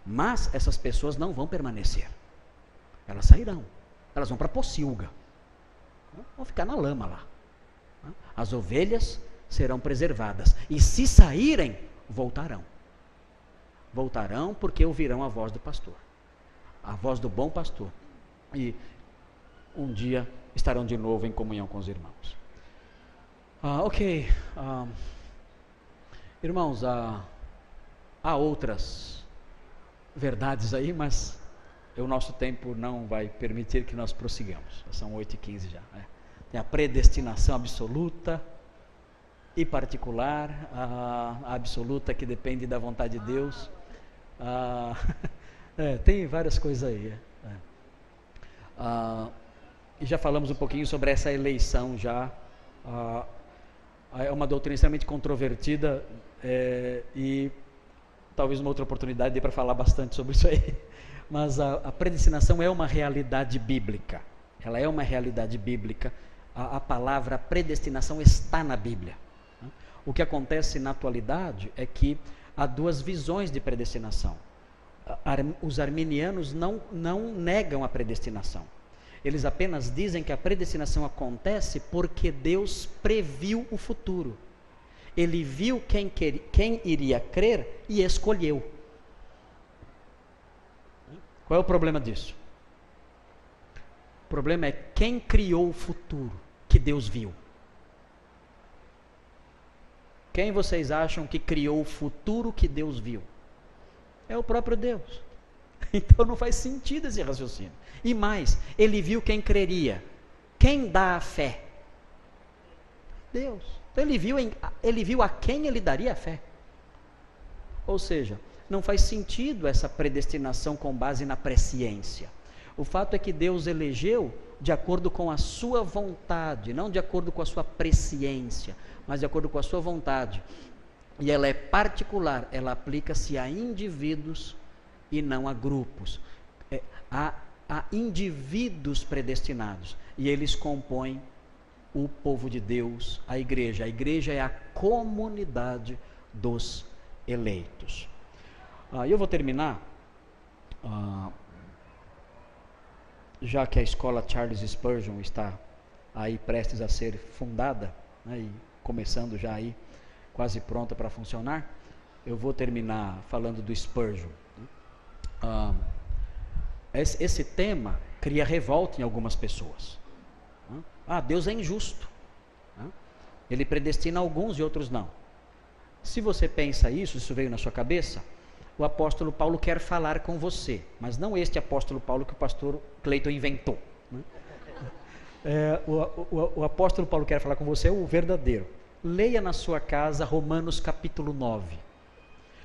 Mas essas pessoas não vão permanecer. Elas sairão. Elas vão para a pocilga. Vão ficar na lama lá. As ovelhas serão preservadas. E se saírem, voltarão. Voltarão porque ouvirão a voz do pastor. A voz do bom pastor. E um dia estarão de novo em comunhão com os irmãos. Ok. Irmãos, há outras verdades aí, mas o nosso tempo não vai permitir que nós prossigamos. São 8h15 já. Né? Tem a predestinação absoluta e particular, a absoluta que depende da vontade de Deus. Tem várias coisas aí. E já falamos um pouquinho sobre essa eleição já. É uma doutrina extremamente controvertida e talvez uma outra oportunidade dê para falar bastante sobre isso aí. Mas a predestinação é uma realidade bíblica. Ela é uma realidade bíblica. A palavra predestinação está na Bíblia. O que acontece na atualidade é que há duas visões de predestinação. Os arminianos não negam a predestinação. Eles apenas dizem que a predestinação acontece porque Deus previu o futuro. Ele viu quem iria crer e escolheu. Qual é o problema disso? O problema é quem criou o futuro que Deus viu. Quem vocês acham que criou o futuro que Deus viu? É o próprio Deus. Então não faz sentido esse raciocínio. E mais, ele viu quem creria. Quem dá a fé? Deus. Então ele viu a quem ele daria a fé. Ou seja, não faz sentido essa predestinação com base na presciência. O fato é que Deus elegeu de acordo com a sua vontade, não de acordo com a sua presciência, mas de acordo com a sua vontade. E ela é particular, ela aplica-se a indivíduos e não a grupos. Há indivíduos predestinados e eles compõem o povo de Deus, a igreja. A igreja é a comunidade dos eleitos. Eu vou terminar, já que a escola Charles Spurgeon está aí prestes a ser fundada, né, e começando já aí, quase pronta para funcionar, eu vou terminar falando do Spurgeon. Esse tema cria revolta em algumas pessoas. Deus é injusto. Ele predestina alguns e outros não. Se você pensa isso veio na sua cabeça, o apóstolo Paulo quer falar com você, mas não este apóstolo Paulo que o pastor Cleiton inventou. O apóstolo Paulo quer falar com você, é o verdadeiro. Leia na sua casa Romanos capítulo 9.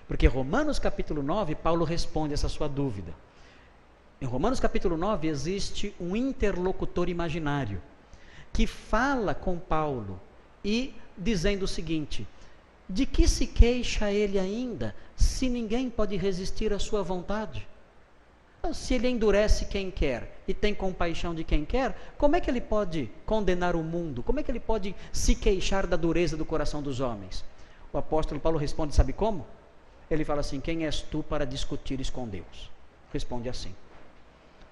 Porque Romanos capítulo 9, Paulo responde essa sua dúvida. Em Romanos capítulo 9 existe um interlocutor imaginário que fala com Paulo e dizendo o seguinte: de que se queixa ele ainda, se ninguém pode resistir à sua vontade? Se ele endurece quem quer e tem compaixão de quem quer, como é que ele pode condenar o mundo? Como é que ele pode se queixar da dureza do coração dos homens? O apóstolo Paulo responde, sabe como? Ele fala assim: quem és tu para discutires com Deus? Responde assim.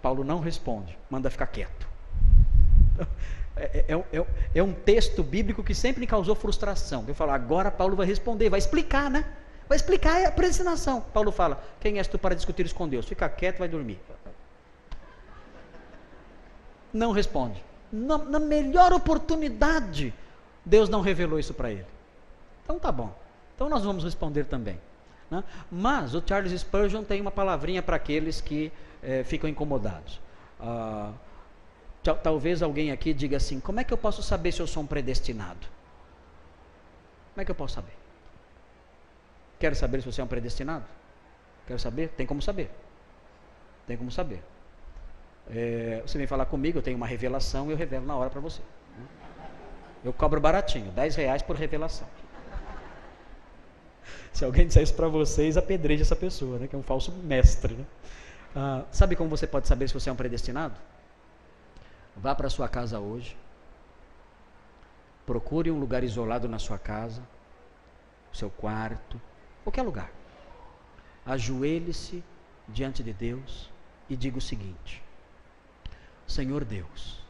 Paulo não responde, manda ficar quieto. É um texto bíblico que sempre me causou frustração. Eu falo, agora Paulo vai responder, vai explicar, né? Vai explicar a predestinação. Paulo fala, quem és tu para discutir isso com Deus? Fica quieto, vai dormir. Não responde. Na melhor oportunidade, Deus não revelou isso para ele. Então tá bom. Então nós vamos responder também. Né? Mas o Charles Spurgeon tem uma palavrinha para aqueles que ficam incomodados. Talvez alguém aqui diga assim, como é que eu posso saber se eu sou um predestinado? Como é que eu posso saber? Quero saber se você é um predestinado? Quero saber? Tem como saber. Tem como saber. Você vem falar comigo, eu tenho uma revelação e eu revelo na hora para você. Eu cobro baratinho, R$10 por revelação. Se alguém disser isso para vocês, apedreja essa pessoa, né, que é um falso mestre. Né? Sabe como você pode saber se você é um predestinado? Vá para a sua casa hoje. Procure um lugar isolado na sua casa, seu quarto, qualquer lugar. Ajoelhe-se diante de Deus e diga o seguinte: Senhor Deus,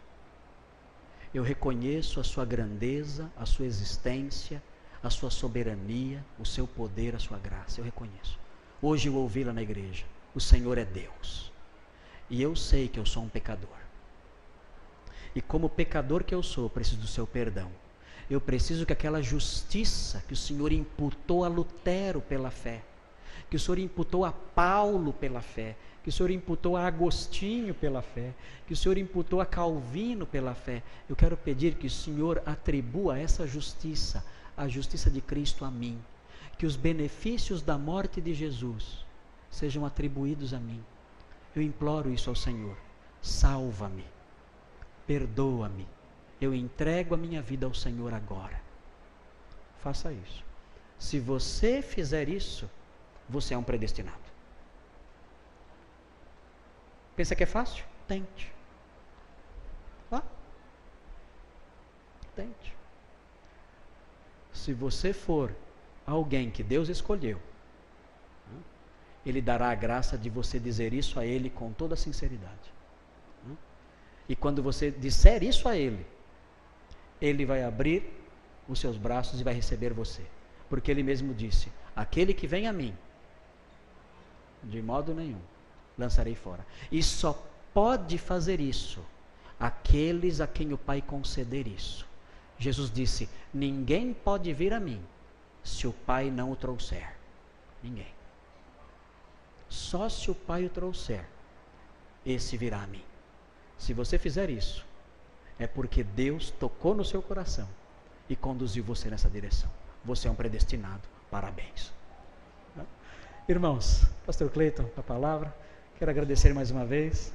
eu reconheço a sua grandeza, a sua existência, a sua soberania, o seu poder, a sua graça. Eu reconheço. Hoje eu ouvi lá na igreja: o Senhor é Deus. E eu sei que eu sou um pecador. E como pecador que eu sou, preciso do seu perdão. Eu preciso que aquela justiça que o Senhor imputou a Lutero pela fé, que o Senhor imputou a Paulo pela fé, que o Senhor imputou a Agostinho pela fé, que o Senhor imputou a Calvino pela fé, eu quero pedir que o Senhor atribua essa justiça, a justiça de Cristo a mim, que os benefícios da morte de Jesus sejam atribuídos a mim. Eu imploro isso ao Senhor. Salva-me, perdoa-me, eu entrego a minha vida ao Senhor agora. Faça isso. Se você fizer isso, você é um predestinado. Pensa que é fácil? Tente. Vá. Tente. Se você for alguém que Deus escolheu, Ele dará a graça de você dizer isso a Ele com toda a sinceridade. E quando você disser isso a Ele, Ele vai abrir os seus braços e vai receber você. Porque Ele mesmo disse: aquele que vem a mim, de modo nenhum lançarei fora. E só pode fazer isso aqueles a quem o Pai conceder isso. Jesus disse: ninguém pode vir a mim se o Pai não o trouxer. Ninguém. Só se o Pai o trouxer, esse virá a mim. Se você fizer isso, é porque Deus tocou no seu coração e conduziu você nessa direção. Você é um predestinado. Parabéns. Irmãos, Pastor Cleiton, a palavra. Quero agradecer mais uma vez.